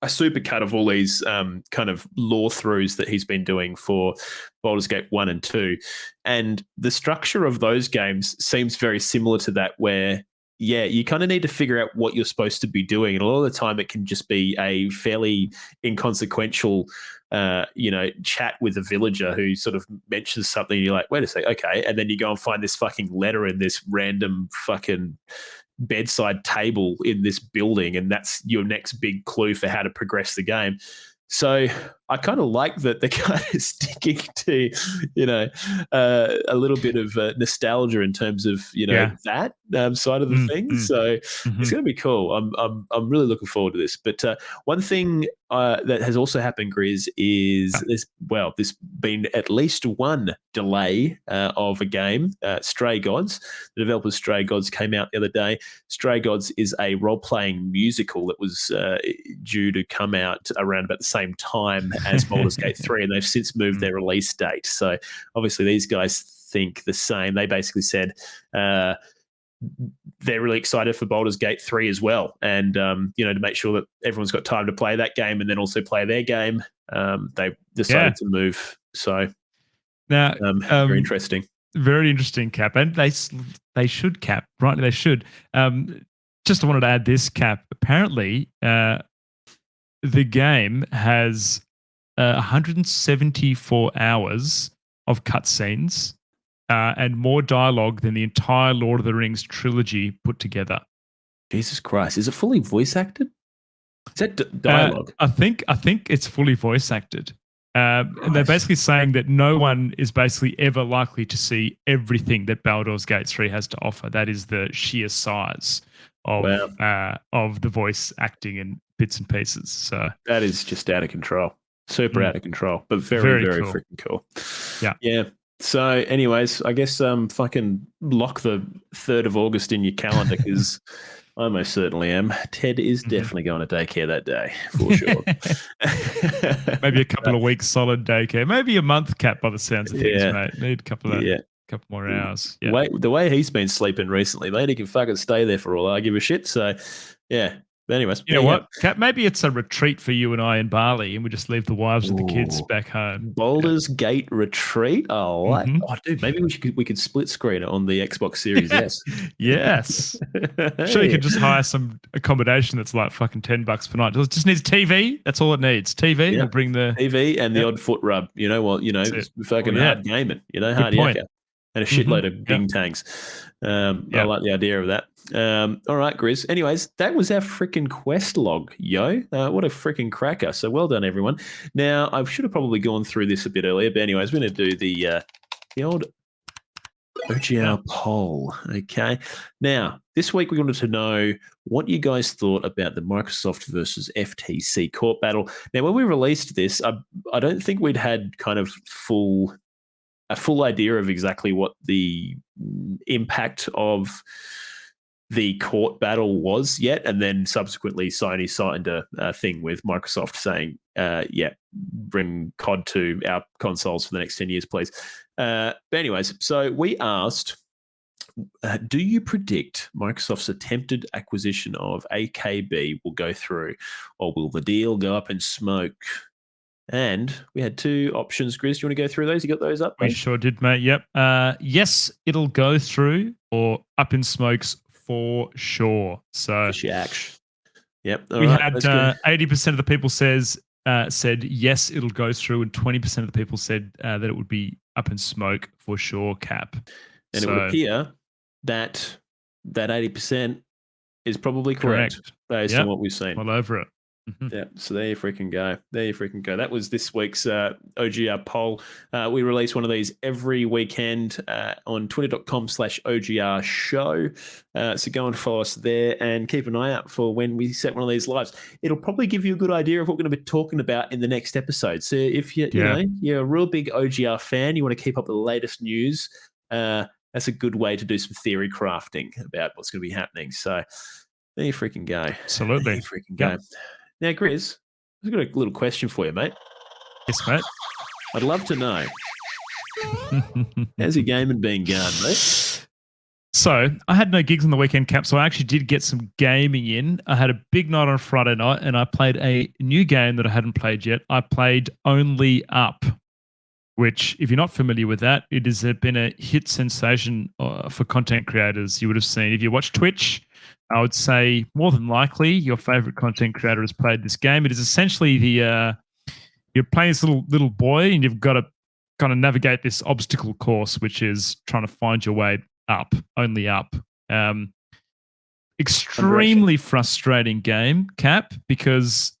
a supercut of all these kind of lore throughs that he's been doing for Baldur's Gate 1 and 2. And the structure of those games seems very similar to that, where, you kind of need to figure out what you're supposed to be doing. And a lot of the time it can just be a fairly inconsequential, chat with a villager who sort of mentions something. And you're like, wait a sec, okay. And then you go and find this fucking letter in this random fucking bedside table in this building, and that's your next big clue for how to progress the game. So I kind of like that they're kind of sticking to, a little bit of nostalgia in terms of, that side of the thing. So it's going to be cool. I'm really looking forward to this. But one thing that has also happened, Grizz, is there's been at least one delay of a game, Stray Gods. The developers Stray Gods came out the other day. Stray Gods is a role-playing musical that was due to come out around about the same time as Baldur's Gate 3, and they've since moved their release date. So obviously these guys think the same. They basically said they're really excited for Baldur's Gate 3 as well, and to make sure that everyone's got time to play that game and then also play their game, they decided to move. So now, very interesting. Very interesting, Cap, and they should, Cap, right? They should. Just wanted to add this, Cap. Apparently, the game has 174 hours of cutscenes and more dialogue than the entire Lord of the Rings trilogy put together. Jesus Christ. Is it fully voice acted? Is that dialogue? I think it's fully voice acted. And they're basically saying that no one is basically ever likely to see everything that Baldur's Gate 3 has to offer. That is the sheer size of the voice acting and bits and pieces. So that is just out of control. Super out of control, but very, very cool. freaking cool. Yeah. So anyways, I guess fucking lock the 3rd of August in your calendar, because I most certainly am. Ted is definitely going to daycare that day, for sure. Maybe a couple of weeks solid daycare. Maybe a month, Cap, by the sounds of things, mate. Need a couple more hours. Yeah. The way he's been sleeping recently, mate, he can fucking stay there for all I give a shit. So, yeah. But anyways. You know what, Cap? Maybe it's a retreat for you and I in Bali, and we just leave the wives and the kids back home. Baldur's Gate retreat? Oh, dude, maybe we could split screen it on the Xbox Series S. Yes. Sure, you could just hire some accommodation that's like fucking $10 per night. It just needs TV. That's all it needs. TV. We'll bring the TV and the odd foot rub. You know what? Fucking hard gaming. Hard yakka. And a shitload of bing tanks. I like the idea of that. All right, Grizz. Anyways, that was our freaking quest log, yo. What a freaking cracker. So well done, everyone. Now, I should have probably gone through this a bit earlier, but anyways, we're going to do the old OGR poll, okay? Now, this week we wanted to know what you guys thought about the Microsoft versus FTC court battle. Now, when we released this, I don't think we'd had kind of a full idea of exactly what the impact of the court battle was yet, and then subsequently Sony signed a thing with Microsoft saying, bring COD to our consoles for the next 10 years, please. But anyways, so we asked, do you predict Microsoft's attempted acquisition of AKB will go through, or will the deal go up in smoke? And we had 2 options. Grizz, do you want to go through those? You got those up? We sure did, mate. Yep. Yes, it'll go through, or up in smokes for sure. So Shaq. Yep. All we right, had that's good. 80% of the people said yes, it'll go through, and 20% of the people said that it would be up in smoke for sure, Cap. And it would appear that 80% is probably correct. Based on what we've seen. All over it. Yeah, so there you freaking go. That was this week's OGR poll. We release one of these every weekend on twitter.com/OGR show. So go and follow us there and keep an eye out for when we set one of these lives. It'll probably give you a good idea of what we're going to be talking about in the next episode. So if you know you're a real big OGR fan, you want to keep up with the latest news, that's a good way to do some theory crafting about what's going to be happening. So there you freaking go. Absolutely. There you freaking go. Now, Grizz, I've got a little question for you, mate. Yes, mate. I'd love to know, how's your gaming been going, mate? So I had no gigs on the weekend, Cap, so I actually did get some gaming in. I had a big night on Friday night, and I played a new game that I hadn't played yet. I played Only Up, which, if you're not familiar with that, it has been a hit sensation for content creators. You would have seen, if you watch Twitch, I would say more than likely your favorite content creator has played this game. It is essentially you're playing this little boy, and you've got to kind of navigate this obstacle course, which is trying to find your way up, only up. Extremely frustrating game, Cap, because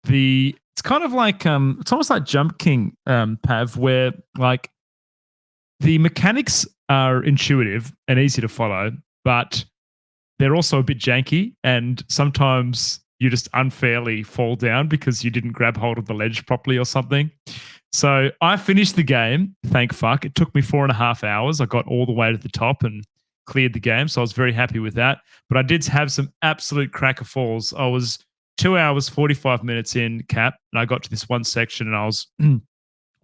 it's kind of like it's almost like Jump King, Pav, where like the mechanics are intuitive and easy to follow, but they're also a bit janky, and sometimes you just unfairly fall down because you didn't grab hold of the ledge properly or something. So I finished the game, thank fuck. It took me 4.5 hours. I got all the way to the top and cleared the game, so I was very happy with that. But I did have some absolute cracker falls. I was 2 hours, 45 minutes in, Cap, and I got to this one section, and I was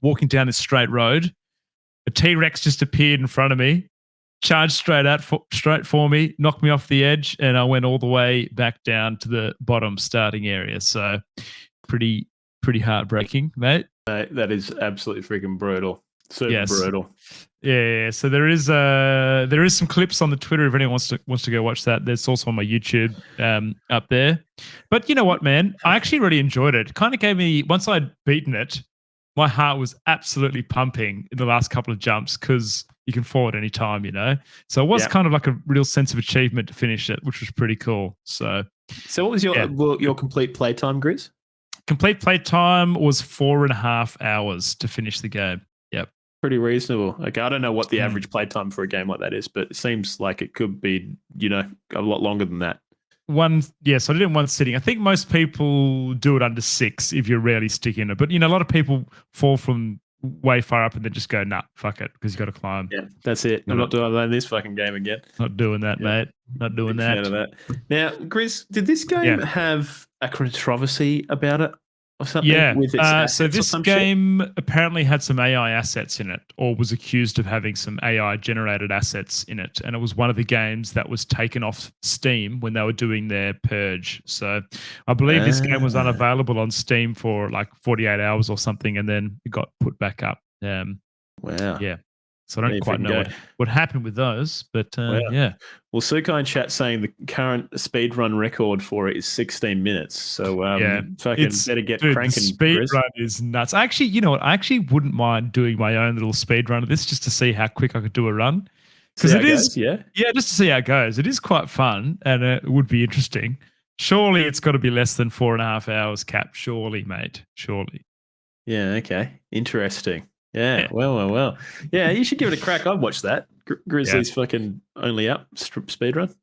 walking down this straight road. A T-Rex just appeared in front of me, charged straight for me, knocked me off the edge, and I went all the way back down to the bottom starting area. So pretty heartbreaking, mate. That is absolutely freaking brutal. Super brutal. Yeah. So there is some clips on the Twitter if anyone wants to go watch that. There's also on my YouTube up there. But you know what, man? I actually really enjoyed it. It kind of gave me, once I'd beaten it, my heart was absolutely pumping in the last couple of jumps because you can fall at any time, you know? So it was kind of like a real sense of achievement to finish it, which was pretty cool. So what was your complete playtime, Grizz? Complete playtime was 4.5 hours to finich the game. Yep. Pretty reasonable. Okay, I don't know what the average playtime for a game like that is, but it seems like it could be, a lot longer than that. So I did it in one sitting. I think most people do it under 6 if you rarely stick in it. But, a lot of people fall from way far up and then just go, nah, fuck it, because you got to climb. Yeah, that's it. I'm not doing this fucking game again. Not doing that, mate. Not doing that. Fan of that. Now, Grizz, did this game have a controversy about it or something? Yeah. With its so this game apparently had some AI assets in it, or was accused of having some AI generated assets in it. And it was one of the games that was taken off Steam when they were doing their purge. So I believe this game was unavailable on Steam for like 48 hours or something, and then it got put back up. Wow. Yeah. So I don't quite know what happened with those, but yeah. Well, Sukai in chat saying the current speedrun record for it is 16 minutes. So fucking better get cranking. The speed run is nuts. Actually, you know what? I actually wouldn't mind doing my own little speed run of this just to see how quick I could do a run. Because it is, just to see how it goes. It is quite fun, and it would be interesting. Surely it's got to be less than 4.5 hours, Cap. Surely, mate. Surely. Yeah. Okay. Interesting. Yeah. Well. Yeah, you should give it a crack. I'd watch that. Grizzly's fucking Only Up speedrun.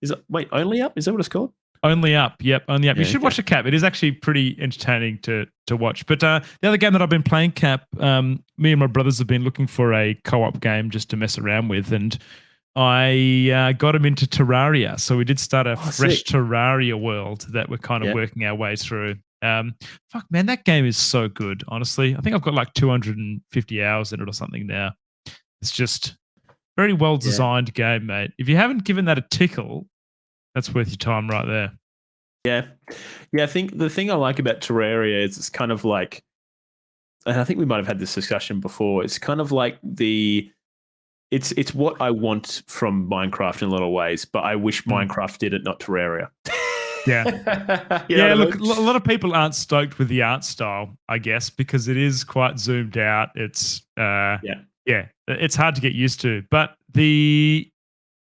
Only Up? Is that what it's called? Only Up. Yep, Only Up. You should watch the Cap. It is actually pretty entertaining to watch. But the other game that I've been playing, Cap, me and my brothers have been looking for a co-op game just to mess around with, and I got him into Terraria. So we did start a fresh Terraria world that we're kind of working our way through. Fuck, man, that game is so good, honestly. I think I've got like 250 hours in it or something now. It's just very well designed game, mate. If you haven't given that a tickle, that's worth your time right there. Yeah. I think the thing I like about Terraria is it's kind of like, and I think we might have had this discussion before, it's kind of like the it's what I want from Minecraft in a lot of ways, but I wish Minecraft did it, not Terraria. Yeah. You know what I Look, mean? a lot of people aren't stoked with the art style, I guess, because it is quite zoomed out. It's it's hard to get used to. But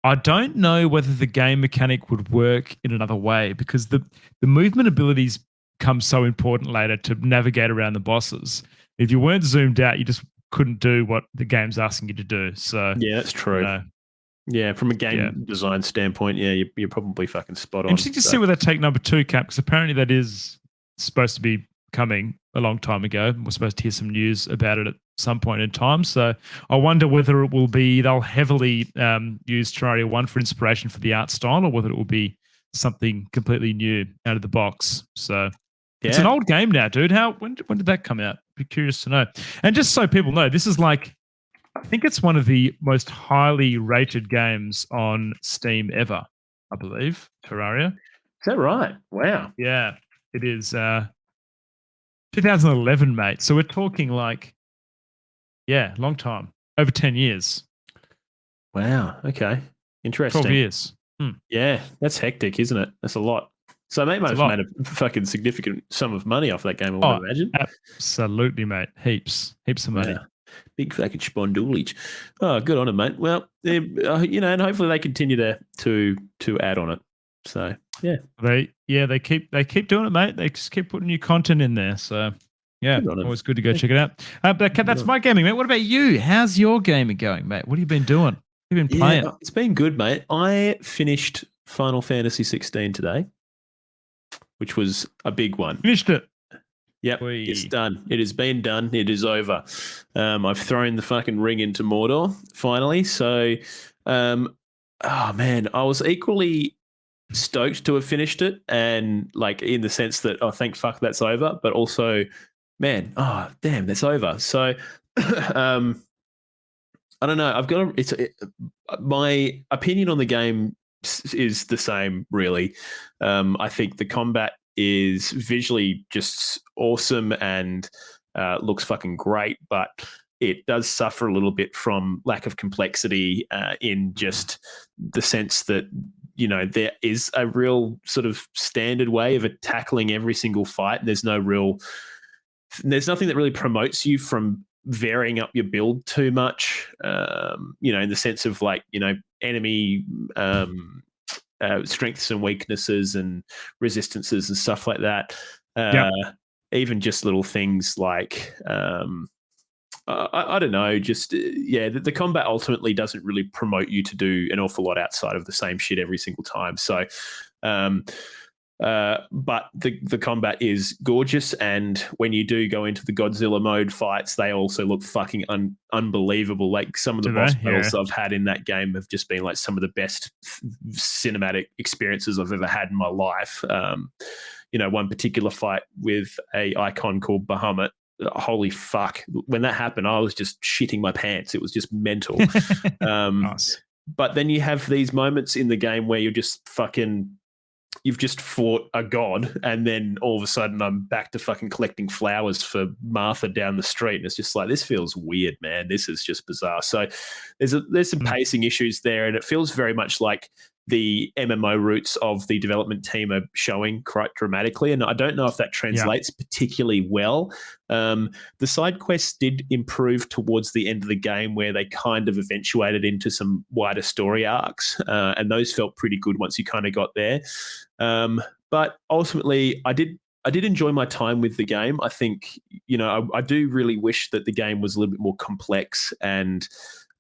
I don't know whether the game mechanic would work in another way, because the movement abilities come so important later to navigate around the bosses. If you weren't zoomed out, you just couldn't do what the game's asking you to do. So Yeah, that's true. Yeah, from a game design standpoint, you're probably fucking spot on. Interesting to see where they take number 2, Cap, because apparently that is supposed to be coming a long time ago. We're supposed to hear some news about it at some point in time. So I wonder whether it will be, they'll heavily use Terraria 1 for inspiration for the art style, or whether it will be something completely new out of the box. So it's an old game now, dude. When did that come out? Be curious to know. And just so people know, this is like, I think it's one of the most highly rated games on Steam ever, I believe, Terraria. Is that right? Wow. Yeah, it is 2011, mate. So we're talking like, long time, over 10 years. Wow. Okay. Interesting. 12 years. Yeah, that's hectic, isn't it? That's a lot. So they might have made a fucking significant sum of money off that game, I would imagine. Absolutely, mate. Heaps of money. Wow. Big fucking spondoolage. Oh, good on them, mate. Well, and hopefully they continue to add on it. So yeah, they keep doing it, mate. They just keep putting new content in there. So yeah, always good to go check it out. But that's my gaming, mate. What about you? How's your gaming going, mate? What have you been doing? What have you been playing? It's been good, mate. I finished Final Fantasy 16 today, which was a big one. Finished it. Yep, it's done. It has been done. It is over. I've thrown the fucking ring into Mordor finally. So, oh man, I was equally stoked to have finished it, and like in the sense that, oh, thank fuck that's over, but also, man, oh damn, that's over. So, I don't know. My opinion on the game is the same, really. I think the combat is visually just awesome and looks fucking great, but it does suffer a little bit from lack of complexity in just the sense that, there is a real sort of standard way of tackling every single fight. There's nothing that really promotes you from varying up your build too much, in the sense of like, enemy strengths and weaknesses and resistances and stuff like that. Even just little things like, I don't know, just, the combat ultimately doesn't really promote you to do an awful lot outside of the same shit every single time. So, but the combat is gorgeous, and when you do go into the Godzilla mode fights, they also look fucking unbelievable. Like some of the boss battles I've had in that game have just been like some of the best cinematic experiences I've ever had in my life. One particular fight with a icon called Bahamut. Holy fuck. When that happened, I was just shitting my pants. It was just mental. Nice. But then you have these moments in the game where you're just fucking, you've just fought a god, and then all of a sudden I'm back to fucking collecting flowers for Martha down the street. And it's just like, this feels weird, man. This is just bizarre. So there's some pacing issues there, and it feels very much like the MMO roots of the development team are showing quite dramatically. And I don't know if that translates particularly well. The side quests did improve towards the end of the game, where they kind of eventuated into some wider story arcs. And those felt pretty good once you kind of got there. But ultimately, I did enjoy my time with the game. I think, I do really wish that the game was a little bit more complex, and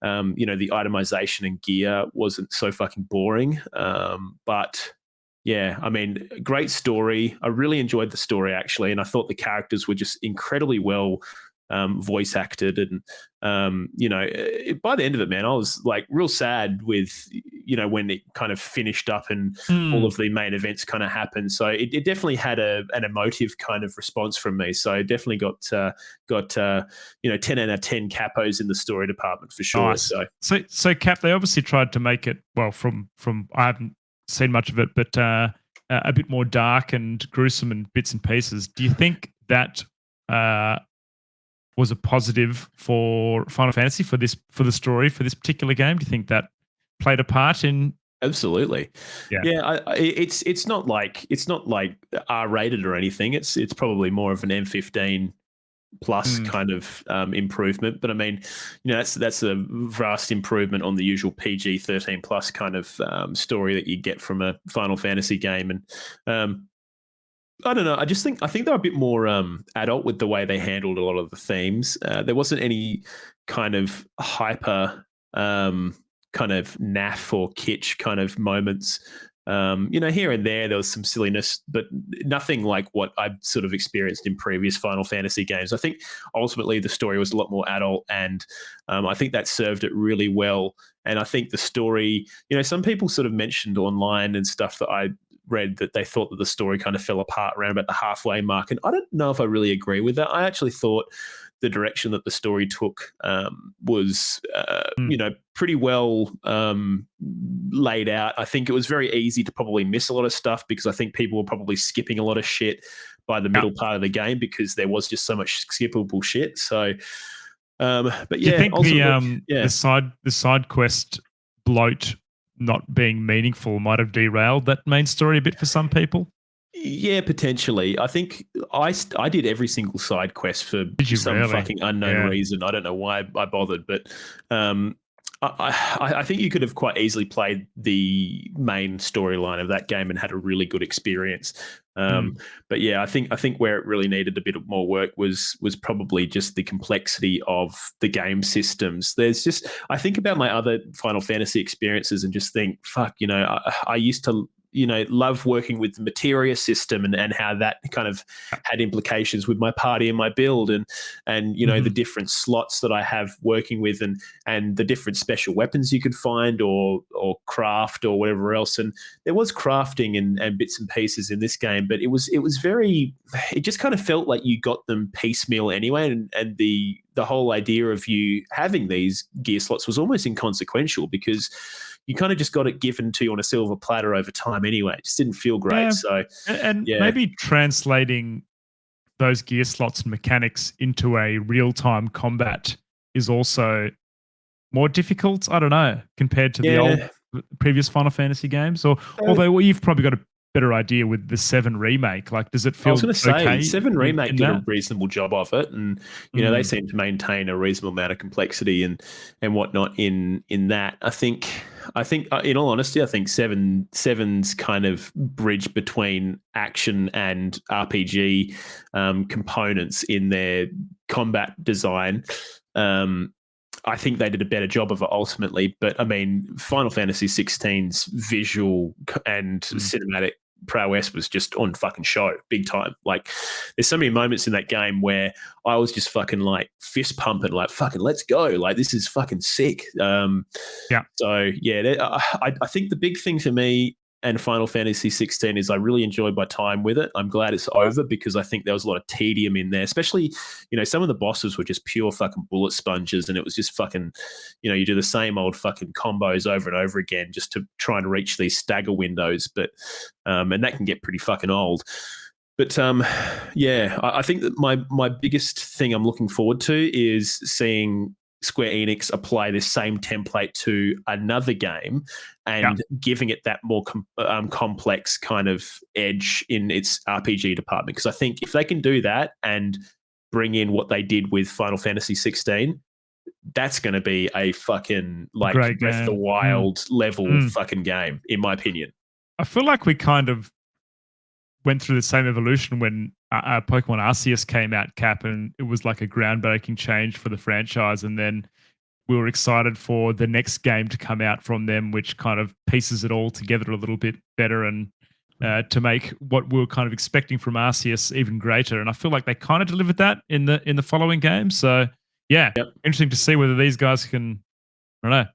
the itemization and gear wasn't so fucking boring. But yeah, I mean, great story. I really enjoyed the story, actually, and I thought the characters were just incredibly well voice acted. And by the end of it, man, I was like real sad with when it kind of finished up and all of the main events kind of happened. So it definitely had an emotive kind of response from me. So I definitely got 10 out of 10 capos in the story department for sure. Nice. So Cap, they obviously tried to make it, well, from I haven't seen much of it, but a bit more dark and gruesome in bits and pieces. Do you think that was a positive for Final Fantasy for the story for this particular game? Do you think that played a part in? Absolutely. Yeah. It's not like R-rated or anything. It's probably more of an M15 plus kind of improvement. But I mean, that's a vast improvement on the usual PG-13 plus kind of story that you get from a Final Fantasy game. And I don't know. I think they're a bit more adult with the way they handled a lot of the themes. There wasn't any kind of hyper kind of naff or kitsch kind of moments. Here and there was some silliness, but nothing like what I've sort of experienced in previous Final Fantasy games. I think ultimately the story was a lot more adult, and I think that served it really well. And I think the story, some people sort of mentioned online and stuff that I read that they thought that the story kind of fell apart around about the halfway mark. And I don't know if I really agree with that. I actually thought the direction that the story took was, pretty well laid out. I think it was very easy to probably miss a lot of stuff because I think people were probably skipping a lot of shit by the middle part of the game because there was just so much skippable shit. So, but yeah, do you think the side quest bloat not being meaningful might have derailed that main story a bit for some people? Yeah, potentially. I think I did every single side quest for some fucking unknown reason. I don't know why I bothered, but I think you could have quite easily played the main storyline of that game and had a really good experience. But yeah, I think where it really needed a bit of more work was probably just the complexity of the game systems. I think about my other Final Fantasy experiences and just think, fuck, I used to love working with the materia system and how that kind of had implications with my party and my build and the different slots that I have working with and the different special weapons you could find or craft or whatever else. And there was crafting and bits and pieces in this game, but it just kind of felt like you got them piecemeal anyway. And the whole idea of you having these gear slots was almost inconsequential because you kind of just got it given to you on a silver platter over time anyway. It just didn't feel great. Yeah. So, maybe translating those gear slots and mechanics into a real-time combat is also more difficult. I don't know, compared to the old previous Final Fantasy games. Although you've probably got a better idea with the 7 remake. Like, does it feel? I was going to say okay 7 remake did a reasonable job of it, and they seem to maintain a reasonable amount of complexity and whatnot in that. I think, in all honesty, I think 7's kind of bridge between action and RPG components in their combat design. I think they did a better job of it ultimately. But I mean, Final Fantasy 16's visual and cinematic prowess was just on fucking show, big time. Like, there's so many moments in that game where I was just fucking like fist pumping, like fucking let's go, like this is fucking sick. So yeah, I think the big thing for me and Final Fantasy 16 is I really enjoyed my time with it. I'm glad it's over because I think there was a lot of tedium in there, especially, some of the bosses were just pure fucking bullet sponges and it was just fucking, you do the same old fucking combos over and over again just to try and reach these stagger windows. But, and that can get pretty fucking old. But I think that my biggest thing I'm looking forward to is seeing Square Enix apply this same template to another game and giving it that more complex kind of edge in its RPG department. Because I think if they can do that and bring in what they did with Final Fantasy 16, that's going to be a fucking like Breath of the Wild level fucking game, in my opinion. I feel like we kind of went through the same evolution when Pokemon Arceus came out, Cap, and it was like a groundbreaking change for the franchise. And then we were excited for the next game to come out from them, which kind of pieces it all together a little bit better and to make what we were kind of expecting from Arceus even greater. And I feel like they kind of delivered that in the following game. So interesting to see whether these guys can. I don't know.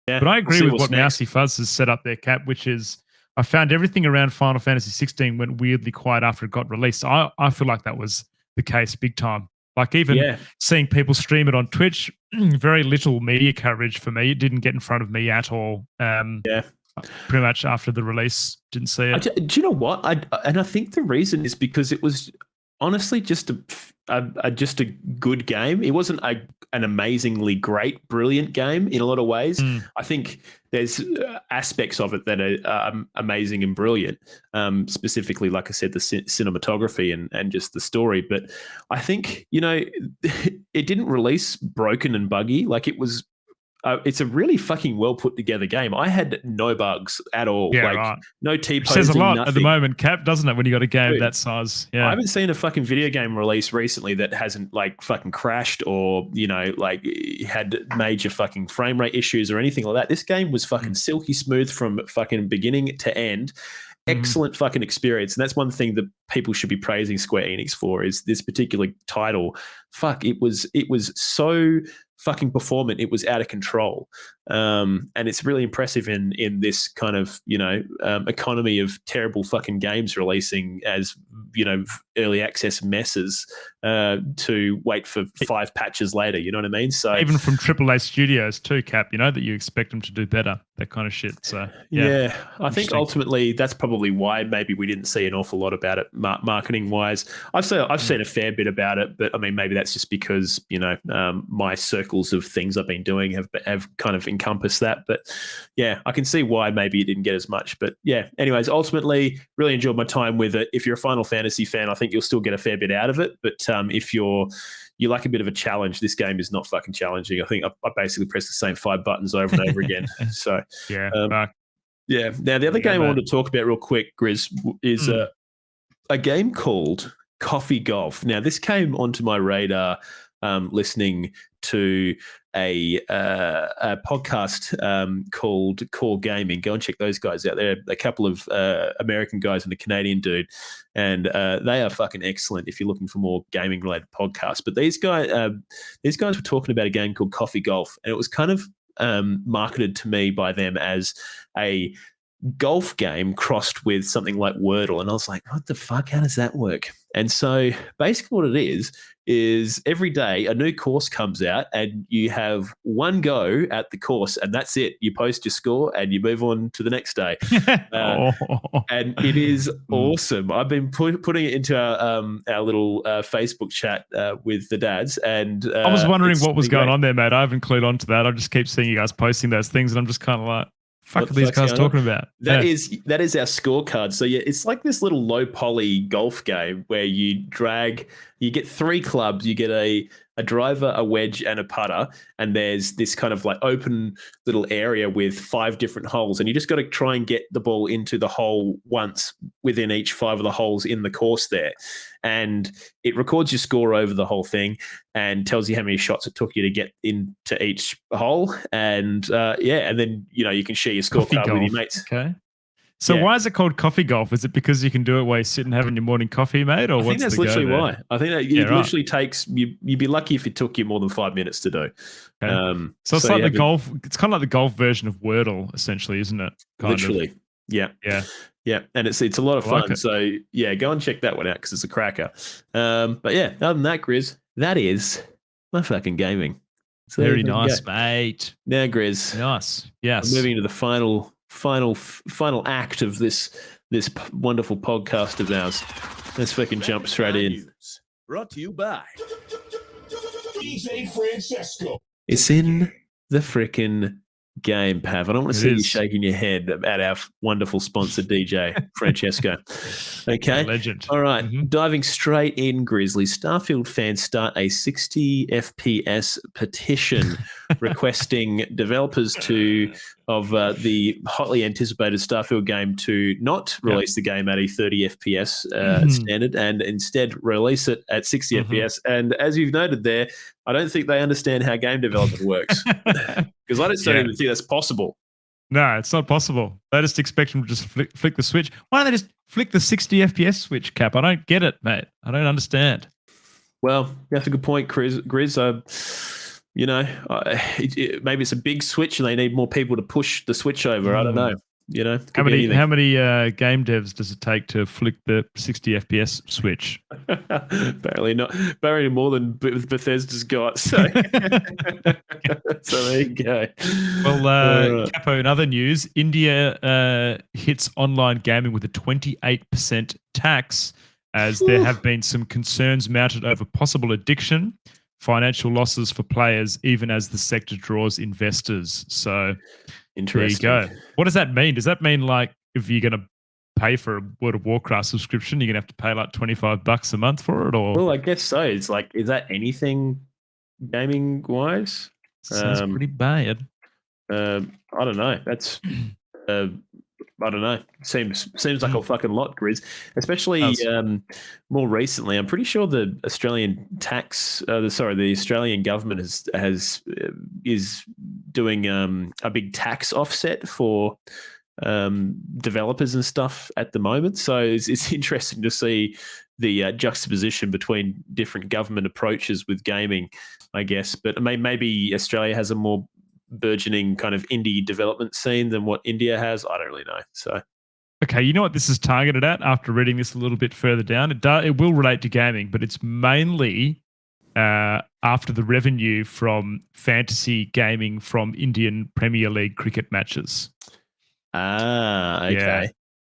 Yeah, but I agree with what Mousy Fuzz has set up there, Cap, which is I found everything around Final Fantasy 16 went weirdly quiet after it got released. I feel like that was the case big time. Like even seeing people stream it on Twitch, very little media coverage for me. It didn't get in front of me at all. Pretty much after the release, didn't see it. Do you know what? I think the reason is because it was honestly just a good game. It wasn't an amazingly great, brilliant game in a lot of ways. I think there's aspects of it that are amazing and brilliant. Specifically, like I said, the cinematography and just the story. But I think, it didn't release broken and buggy. Like it was. It's a really fucking well put together game. I had no bugs at all. Yeah, like right. no T-posing, Says a lot nothing. at the moment, Cap, doesn't it? When you got a game Dude, that size. I Yeah. haven't seen a fucking video game release recently that hasn't like fucking crashed or, like had major fucking frame rate issues or anything like that. This game was fucking silky smooth from fucking beginning to end. Excellent fucking experience. And that's one thing that people should be praising Square Enix for is this particular title. Fuck, it was so fucking performant. It was out of control. And it's really impressive in this kind of, economy of terrible fucking games releasing as, early access messes to wait for 5 patches later. You know what I mean? So even from AAA studios too, Cap, that you expect them to do better, that kind of shit. So yeah, I think ultimately that's probably why maybe we didn't see an awful lot about it marketing wise. I've seen a fair bit about it, but I mean maybe that's just because my circles of things I've been doing have kind of encompassed that. But yeah, I can see why maybe it didn't get as much. But yeah, anyways, ultimately really enjoyed my time with it. If you're a Final Fantasy fan, I think you'll still get a fair bit out of it. But if you like a bit of a challenge, this game is not fucking challenging. I think I basically press the same 5 buttons over and over again. So yeah, yeah. Now the other game I wanted to talk about real quick, Grizz, is a game called Coffee Golf. Now this came onto my radar listening to a podcast called Core Gaming. Go and check those guys out. They're a couple of American guys and a Canadian dude, and they are fucking excellent if you're looking for more gaming related podcasts. But these guys were talking about a game called Coffee Golf, and it was kind of marketed to me by them as a golf game crossed with something like Wordle. And I was like, what the fuck? How does that work? And so basically what it is every day a new course comes out and you have one go at the course and that's it. You post your score and you move on to the next day. And it is awesome. I've been putting it into our little Facebook chat with the dads. And I was wondering what was going on there, mate. I haven't clued on to that. I just keep seeing you guys posting those things and I'm just kind of like, fuck are these guys talking about? That is our scorecard. So yeah, it's like this little low poly golf game where you get 3 clubs, you get a driver, a wedge, and a putter, and there's this kind of like open little area with 5 different holes, and you just got to try and get the ball into the hole once within each 5 of the holes in the course there. And it records your score over the whole thing and tells you how many shots it took you to get into each hole. And and then you can share your scorecard with your mates. Okay. So why is it called Coffee Golf? Is it because you can do it while you sit and having your morning coffee, mate? Or I think that's literally why. I think that it literally takes you'd be lucky if it took you more than 5 minutes to do. Okay. So it's like the golf. It's kind of like the golf version of Wordle, essentially, isn't it? Literally. Yeah. And it's a lot of fun. Like so yeah, go and check that one out because it's a cracker. But yeah, other than that, Grizz, that is my fucking gaming. So very nice, mate. Now, Grizz. Nice. Yes. Moving to the final act of this wonderful podcast of ours. Let's fucking jump straight in. Brought to you by DJ Francesco. It's in the frickin' game, Pav. I don't want to see you shaking your head at our wonderful sponsor, DJ Francesco. Okay. Legend. All right. Diving straight in, Grizzly. Starfield fans start a 60 FPS petition requesting developers of the hotly anticipated Starfield game to not release the game at a 30 FPS standard and instead release it at 60 FPS. And as you've noted there, I don't think they understand how game development works because I don't even think that's possible. No, it's not possible. They just expect them to just flick the switch. Why don't they just flick the 60 FPS switch, Cap? I don't get it, mate. I don't understand. Well, that's a good point, Grizz. Maybe it's a big switch and they need more people to push the switch over. I don't know. How many game devs does it take to flick the 60 FPS switch? Apparently not. Apparently more than Bethesda's got. So, so there you go. Well, Capo, in other news, India hits online gaming with a 28% tax as there have been some concerns mounted over possible addiction, financial losses for players, even as the sector draws investors. So there you Interesting. go. What does that mean? Does that mean like if you're going to pay for a World of Warcraft subscription, you're going to have to pay like $25 a month for it? Or Well, I guess so. It's like, is that anything gaming wise? sounds pretty bad. I don't know. That's I don't know. Seems like a fucking lot, Grizz. Especially more recently. I'm pretty sure the Australian the Australian government is doing a big tax offset for developers and stuff at the moment. So it's interesting to see the juxtaposition between different government approaches with gaming, I guess. But maybe Australia has a more burgeoning kind of indie development scene than what India has. I don't really know. So, okay, you know what this is targeted at? After reading this a little bit further down, it will relate to gaming, but it's mainly after the revenue from fantasy gaming from Indian Premier League cricket matches. Okay. Yeah.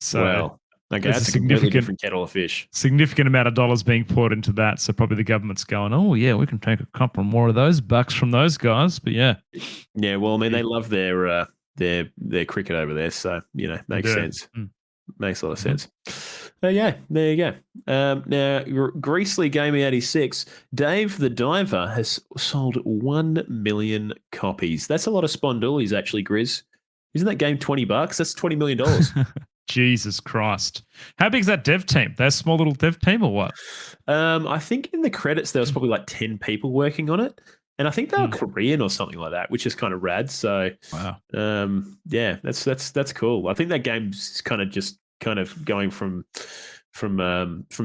So, well, okay, there's that's a a completely significant- different kettle of fish. significant amount of dollars being poured into that. So probably the government's going, oh yeah, we can take a couple more of those bucks from those guys. But yeah, Yeah, well, I mean, they love their cricket over there, so makes do. sense. Mm. Makes a lot of sense. Yeah, there you go. Now, Greasely Gaming 86, Dave the Diver has sold 1 million copies. That's a lot of spondoolies, actually, Grizz. Isn't that game $20? That's $20 million. Jesus Christ. How big is that dev team? They're a small little dev team or what? I think in the credits there was probably like 10 people working on it, and I think they were Korean or something like that, which is kind of rad. So, wow. Yeah, that's cool. I think that game's kind of going from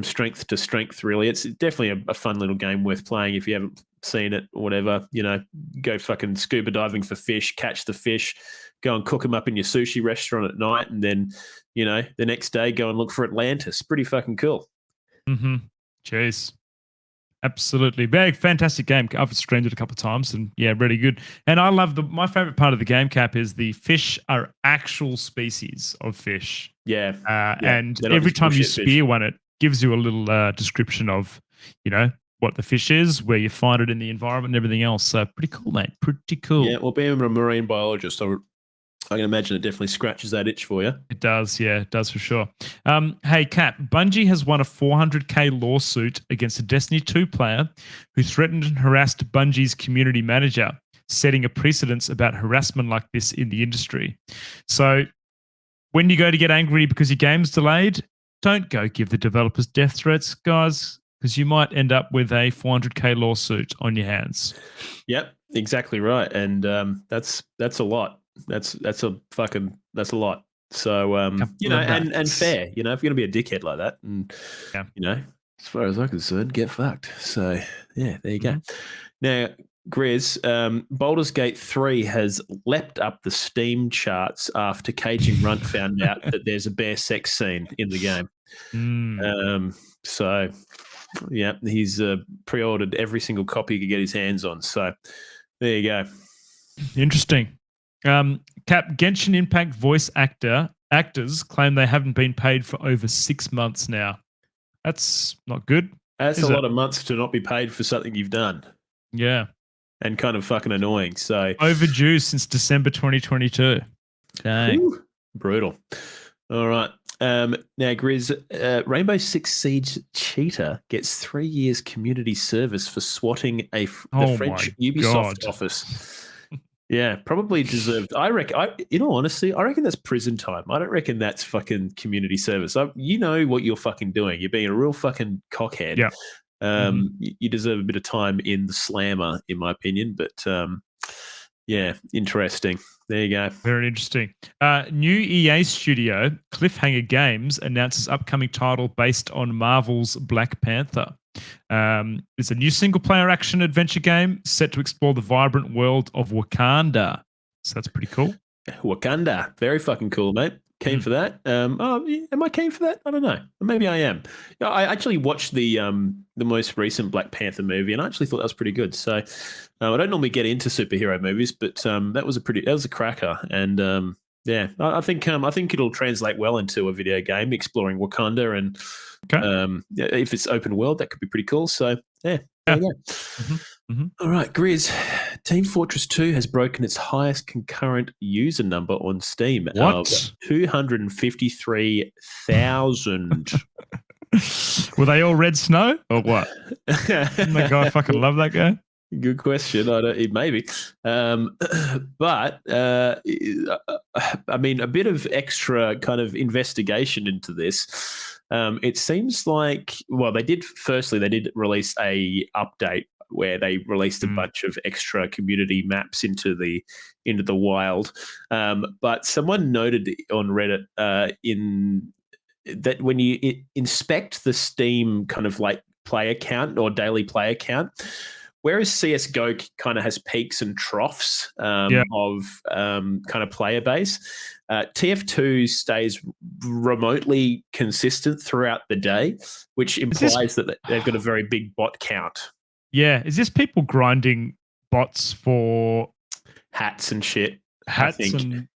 strength to strength. Really, it's definitely a fun little game worth playing if you haven't seen it or whatever. Go fucking scuba diving for fish, catch the fish, go and cook them up in your sushi restaurant at night, and then the next day go and look for Atlantis. Pretty fucking cool. Mm-hmm. Jeez. Absolutely. Very fantastic game. I've streamed it a couple of times and yeah, really good. And I love my favorite part of the game, Cap, is the fish are actual species of fish. Yeah. And They're not every just time you bullshit fish. spear one, it gives you a little description of, what the fish is, where you find it in the environment and everything else. So pretty cool, mate. Pretty cool. Yeah, well, being a marine biologist, I can imagine it definitely scratches that itch for you. It does, yeah, it does for sure. Hey, Cap, Bungie has won a $400K lawsuit against a Destiny 2 player who threatened and harassed Bungie's community manager, setting a precedence about harassment like this in the industry. So when you go to get angry because your game's delayed, don't go give the developers death threats, guys, because you might end up with a $400K lawsuit on your hands. Yep, exactly right. And that's a lot. That's a lot. So and fair, if you're gonna be a dickhead like that, and as far as I'm concerned, get fucked. So yeah, there you go. Now, Grizz, Baldur's Gate 3 has leapt up the Steam charts after Caging Runt found out that there's a bare sex scene in the game. So yeah, he's pre-ordered every single copy he could get his hands on. So there you go. Interesting. Cap, Genshin Impact voice actors claim they haven't been paid for over 6 months now. That's not good. That's a lot of months to not be paid for something you've done. Yeah. And kind of fucking annoying. So overdue since December 2022. Dang. Ooh, brutal. All right. Now, Grizz, Rainbow Six Siege Cheetah gets 3 years community service for swatting the French Ubisoft office. Yeah, probably deserved. I reckon. In all honesty, I reckon that's prison time. I don't reckon that's fucking community service. You know what you're fucking doing. You're being a real fucking cockhead. Yeah. You deserve a bit of time in the slammer, in my opinion. But yeah, interesting. There you go. Very interesting. New EA studio, Cliffhanger Games, announces upcoming title based on Marvel's Black Panther. It's a new single-player action adventure game set to explore the vibrant world of Wakanda. So that's pretty cool. Wakanda. Very fucking cool, mate. Keen for that. Am I keen for that? I don't know. Maybe I am. I actually watched the most recent Black Panther movie, and I actually thought that was pretty good. So I don't normally get into superhero movies, but that was a cracker. And Yeah, I think it'll translate well into a video game exploring Wakanda, and if it's open world, that could be pretty cool. So yeah, there you go. All right, Grizz. Team Fortress 2 has broken its highest concurrent user number on Steam of 253,000. Were they all Red Snow or what? Didn't that guy fucking love that guy? Good question. Maybe, but I mean, a bit of extra kind of investigation into this. It seems like, well, they did release a update where they released a bunch of extra community maps into the wild. But someone noted on Reddit in that when you inspect the Steam kind of like player count or daily player count, whereas CSGO kind of has peaks and troughs of kind of player base, TF2 stays remotely consistent throughout the day, which implies that they've got a very big bot count. Yeah. Is this people grinding bots for hats and shit? Hats and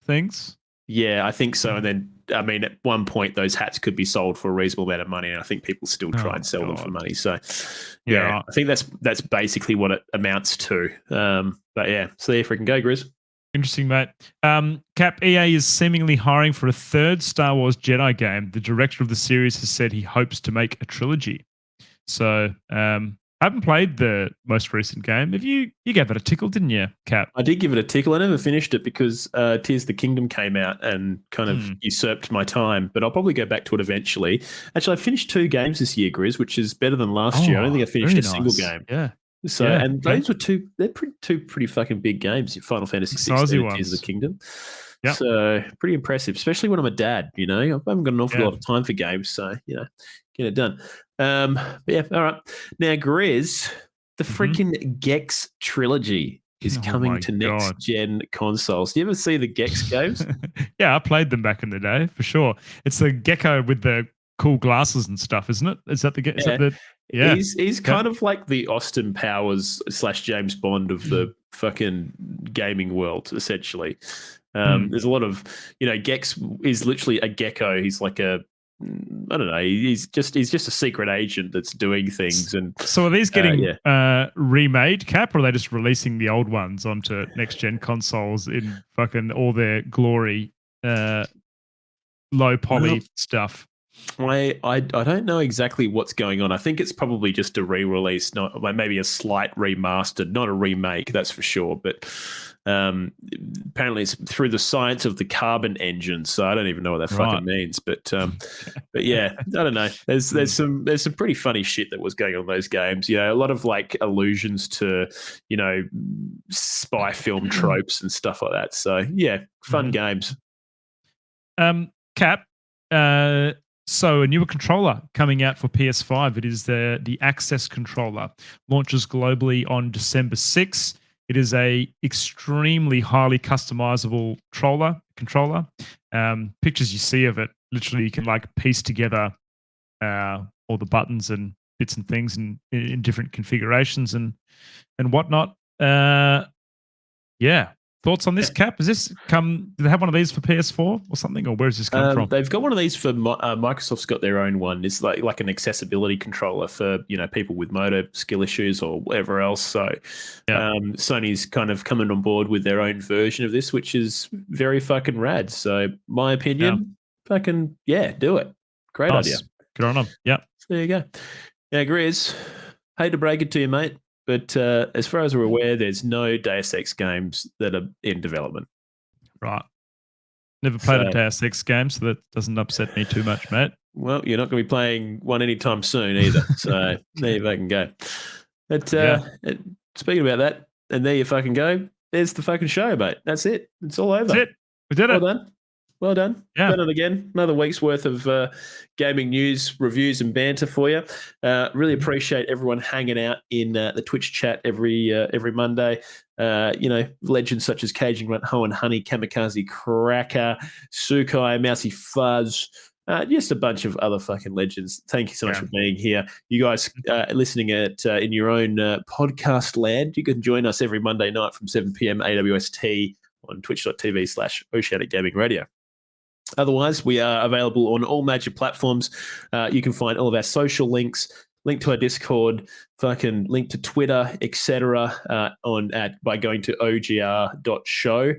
things? Yeah, I think so. And then, I mean, at one point, those hats could be sold for a reasonable amount of money, and I think people still try and sell them for money. So, yeah, I think that's basically what it amounts to. But yeah, see if we can go, Grizz. Interesting, mate. Cap, EA is seemingly hiring for a third Star Wars Jedi game. The director of the series has said he hopes to make a trilogy. So, I haven't played the most recent game. You gave it a tickle, didn't you, Cap? I did give it a tickle. I never finished it because Tears of the Kingdom came out and kind of usurped my time. But I'll probably go back to it eventually. Actually, I finished 2 games this year, Grizz, which is better than last year. I don't think I finished a single game. Yeah. So, and those were two pretty fucking big games. Final Fantasy 16 and Tears of the Kingdom. Yeah. So pretty impressive, especially when I'm a dad. You know, I haven't got an awful lot of time for games, so you know, get it done. But yeah, all right. Now, Grizz, the freaking Gex trilogy is coming to next gen consoles. Do you ever see the Gex games? Yeah, I played them back in the day for sure. It's the gecko with the cool glasses and stuff, isn't it? Is that the yeah. He's kind of like the Austin Powers / James Bond of the fucking gaming world, essentially. There's a lot of, you know, Gex is literally a gecko. He's like I don't know. He's just a secret agent that's doing things. And so, are these getting remade, Cap, or are they just releasing the old ones onto next gen consoles in fucking all their glory, low poly stuff? I don't know exactly what's going on. I think it's probably just a re-release, not like maybe a slight remastered, not a remake, that's for sure. But apparently it's through the science of the carbon engine, so I don't even know what that fucking means. But yeah, I don't know. There's some pretty funny shit that was going on in those games. You know, a lot of like allusions to, you know, spy film tropes and stuff like that. So yeah, fun games. Cap, so a newer controller coming out for PS5. It is the Access controller. Launches globally on December 6th. It is a extremely highly customizable controller. Pictures you see of it, literally you can like piece together all the buttons and bits and things in different configurations and whatnot. Yeah. Thoughts on this, Cap? Is this do they have one of these for PS4 or something, or where does this come from? They've got one of these for Microsoft's got their own one. It's like an accessibility controller for, you know, people with motor skill issues or whatever else. So Sony's kind of coming on board with their own version of this, which is very fucking rad. So my opinion, fucking do it. Great idea. Good on them. Yeah. So there you go. Now, Grizz, hate to break it to you, mate, but as far as we're aware, there's no Deus Ex games that are in development. Right. Never played a Deus Ex game, so that doesn't upset me too much, mate. Well, you're not going to be playing one anytime soon either. So there you fucking go. But speaking about that, and there you fucking go. There's the fucking show, mate. That's it. It's all over. That's it. We did it. Well done. Well done. Yeah. Done it again. Another week's worth of gaming news, reviews, and banter for you. Really appreciate everyone hanging out in the Twitch chat every Monday. You know, legends such as Caging Runt, Ho and Honey, Kamikaze Cracker, Sukai, Mousy Fuzz, just a bunch of other fucking legends. Thank you so much for being here. You guys listening in your own podcast land, you can join us every Monday night from 7 p.m. AWST on twitch.tv/Oceanic Gaming Radio. Otherwise, we are available on all major platforms. You can find all of our social links, link to our Discord, fucking link to Twitter, etc. By going to ogr.show,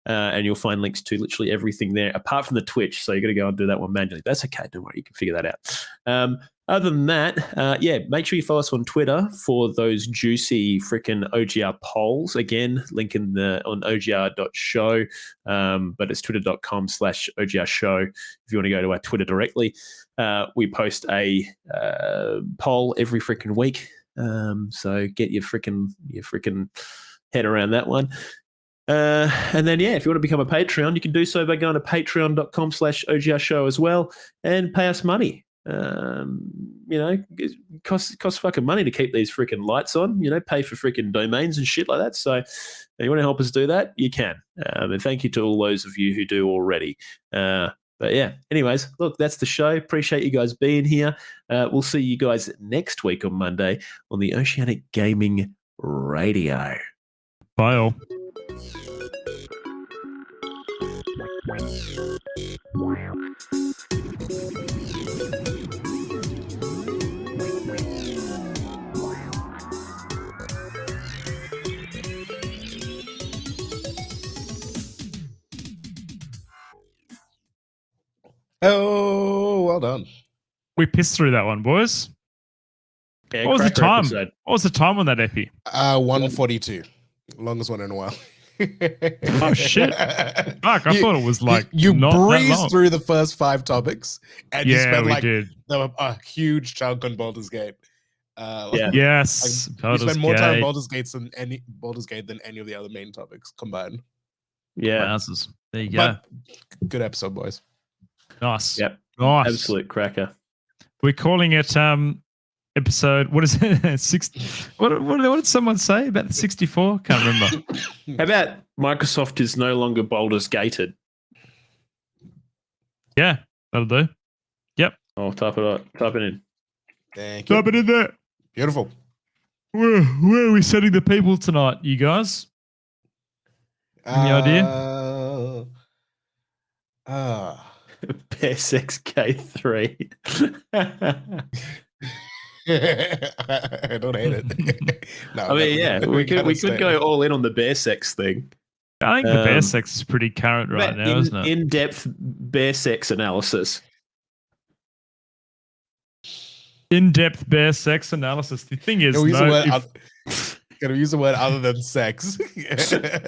and you'll find links to literally everything there, apart from the Twitch. So you got to go and do that one manually. That's okay. Don't worry, you can figure that out. Other than that, make sure you follow us on Twitter for those juicy freaking OGR polls. Again, link on ogr.show, but it's twitter.com/OGR show if you want to go to our Twitter directly. We post a poll every freaking week, so get your freaking head around that one. And then, if you want to become a Patreon, you can do so by going to patreon.com/OGR show as well and pay us money. It costs fucking money to keep these freaking lights on, pay for freaking domains and shit like that. So if you want to help us do that, you can. And thank you to all those of you who do already. But yeah, anyways, look, that's the show. Appreciate you guys being here. We'll see you guys next week on Monday on the Oceanic Gaming Radio. Bye all. Oh, well done. We pissed through that one, boys. Yeah, What was the cracker time? episode. What was the time on that epi? 142. Longest one in a while. Oh shit! Fuck, I thought it was like you not that long. breezed through the first 5 topics, and you Yeah, spent we like did. a huge chunk on Baldur's Gate. Yeah. Yes, you Baldur's spend more time on Gate. Baldur's Gate than any of the other main topics combined. Yeah. Wowzers. There you go. But good episode, boys. Nice. Yep. Nice. Absolute cracker. We're calling it episode. What is it? What did someone say about the 64? Can't remember. How about Microsoft is no longer Baldur's Gated? Yeah, that'll do. Yep. I'll type it in. Thank you. Type it in there. Beautiful. Where are we setting the people tonight, you guys? Any idea? Bear Sex K3. I don't hate it. No, I mean, yeah, we could go all in on the bear sex thing. I think the bear sex is pretty current right now, isn't it? In-depth bear sex analysis. In-depth bear sex analysis. The thing is, Gotta use the word other than sex. Bear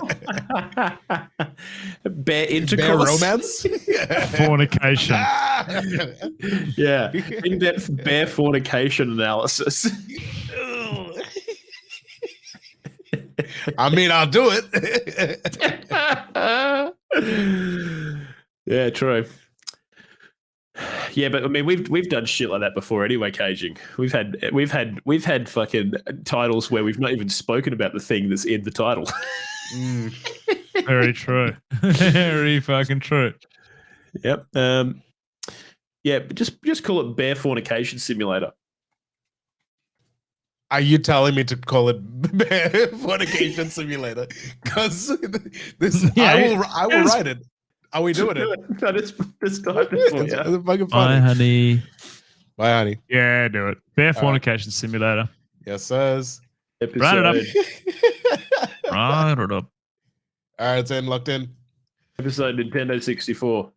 Bear intercourse. romance? fornication. Yeah. In-depth bear fornication analysis. I mean, I'll do it. Yeah, true. Yeah, but I mean, we've done shit like that before anyway. Caging. We've had fucking titles where we've not even spoken about the thing that's in the title. Very true. Very fucking true. Yep. Yeah, but just call it Bear Fornication Simulator. Are you telling me to call it Bear Fornication Simulator? Because this, Yeah, I will write it. Are we doing it? No, just type it for It's you. fucking Bye, funny. honey. Bye, honey. Yeah, do it. Bear fornication simulator. Yes, sirs. Write it up. Episode, Right it up. All right, it's in, locked in. episode Nintendo 64.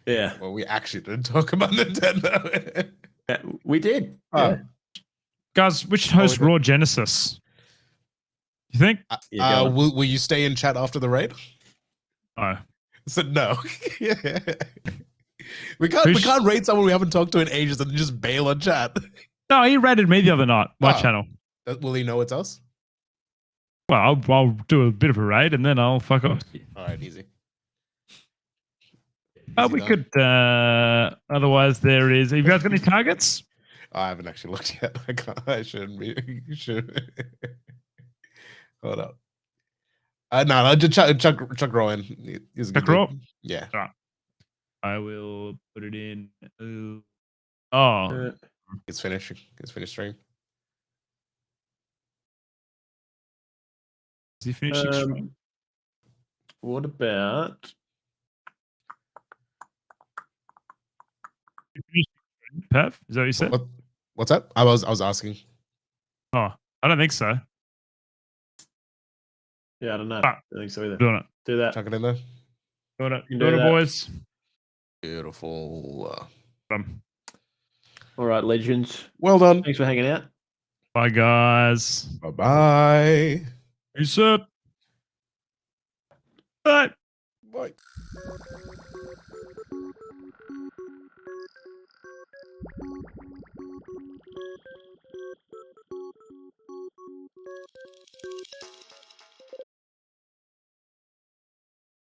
Yeah, Well, we actually didn't talk about Nintendo. we did. Oh. Yeah. Guys, we should host we did. Raw Genesis. You think? Yeah, go on. will you stay in chat after the raid? Oh. I said no. We can't raid someone we haven't talked to in ages and just bail on chat. No, he raided me the other night. My channel. Will he know it's us? Well, I'll do a bit of a raid and then I'll fuck off. All right, easy. We could. Otherwise, there is. Have you guys got any targets? I haven't actually looked yet. I can't. I shouldn't be. You should. Hold up. No, just Chuck Rowan. He's a good Chuck Rowan? dude. Yeah. I will put it in. Oh, It's finished. It's finished stream. he finishing strong? What about? Pav, is that what you said? What's up? I was asking. Oh, I don't think so. Yeah, I don't know. Ah. I don't think so either. Doing it. Do that. Chuck it in there. Doing it. can do Doing it, that. boys. Beautiful. All right, legends. Well done. Thanks for hanging out. Bye, guys. Bye bye. Peace out. Bye. Bye.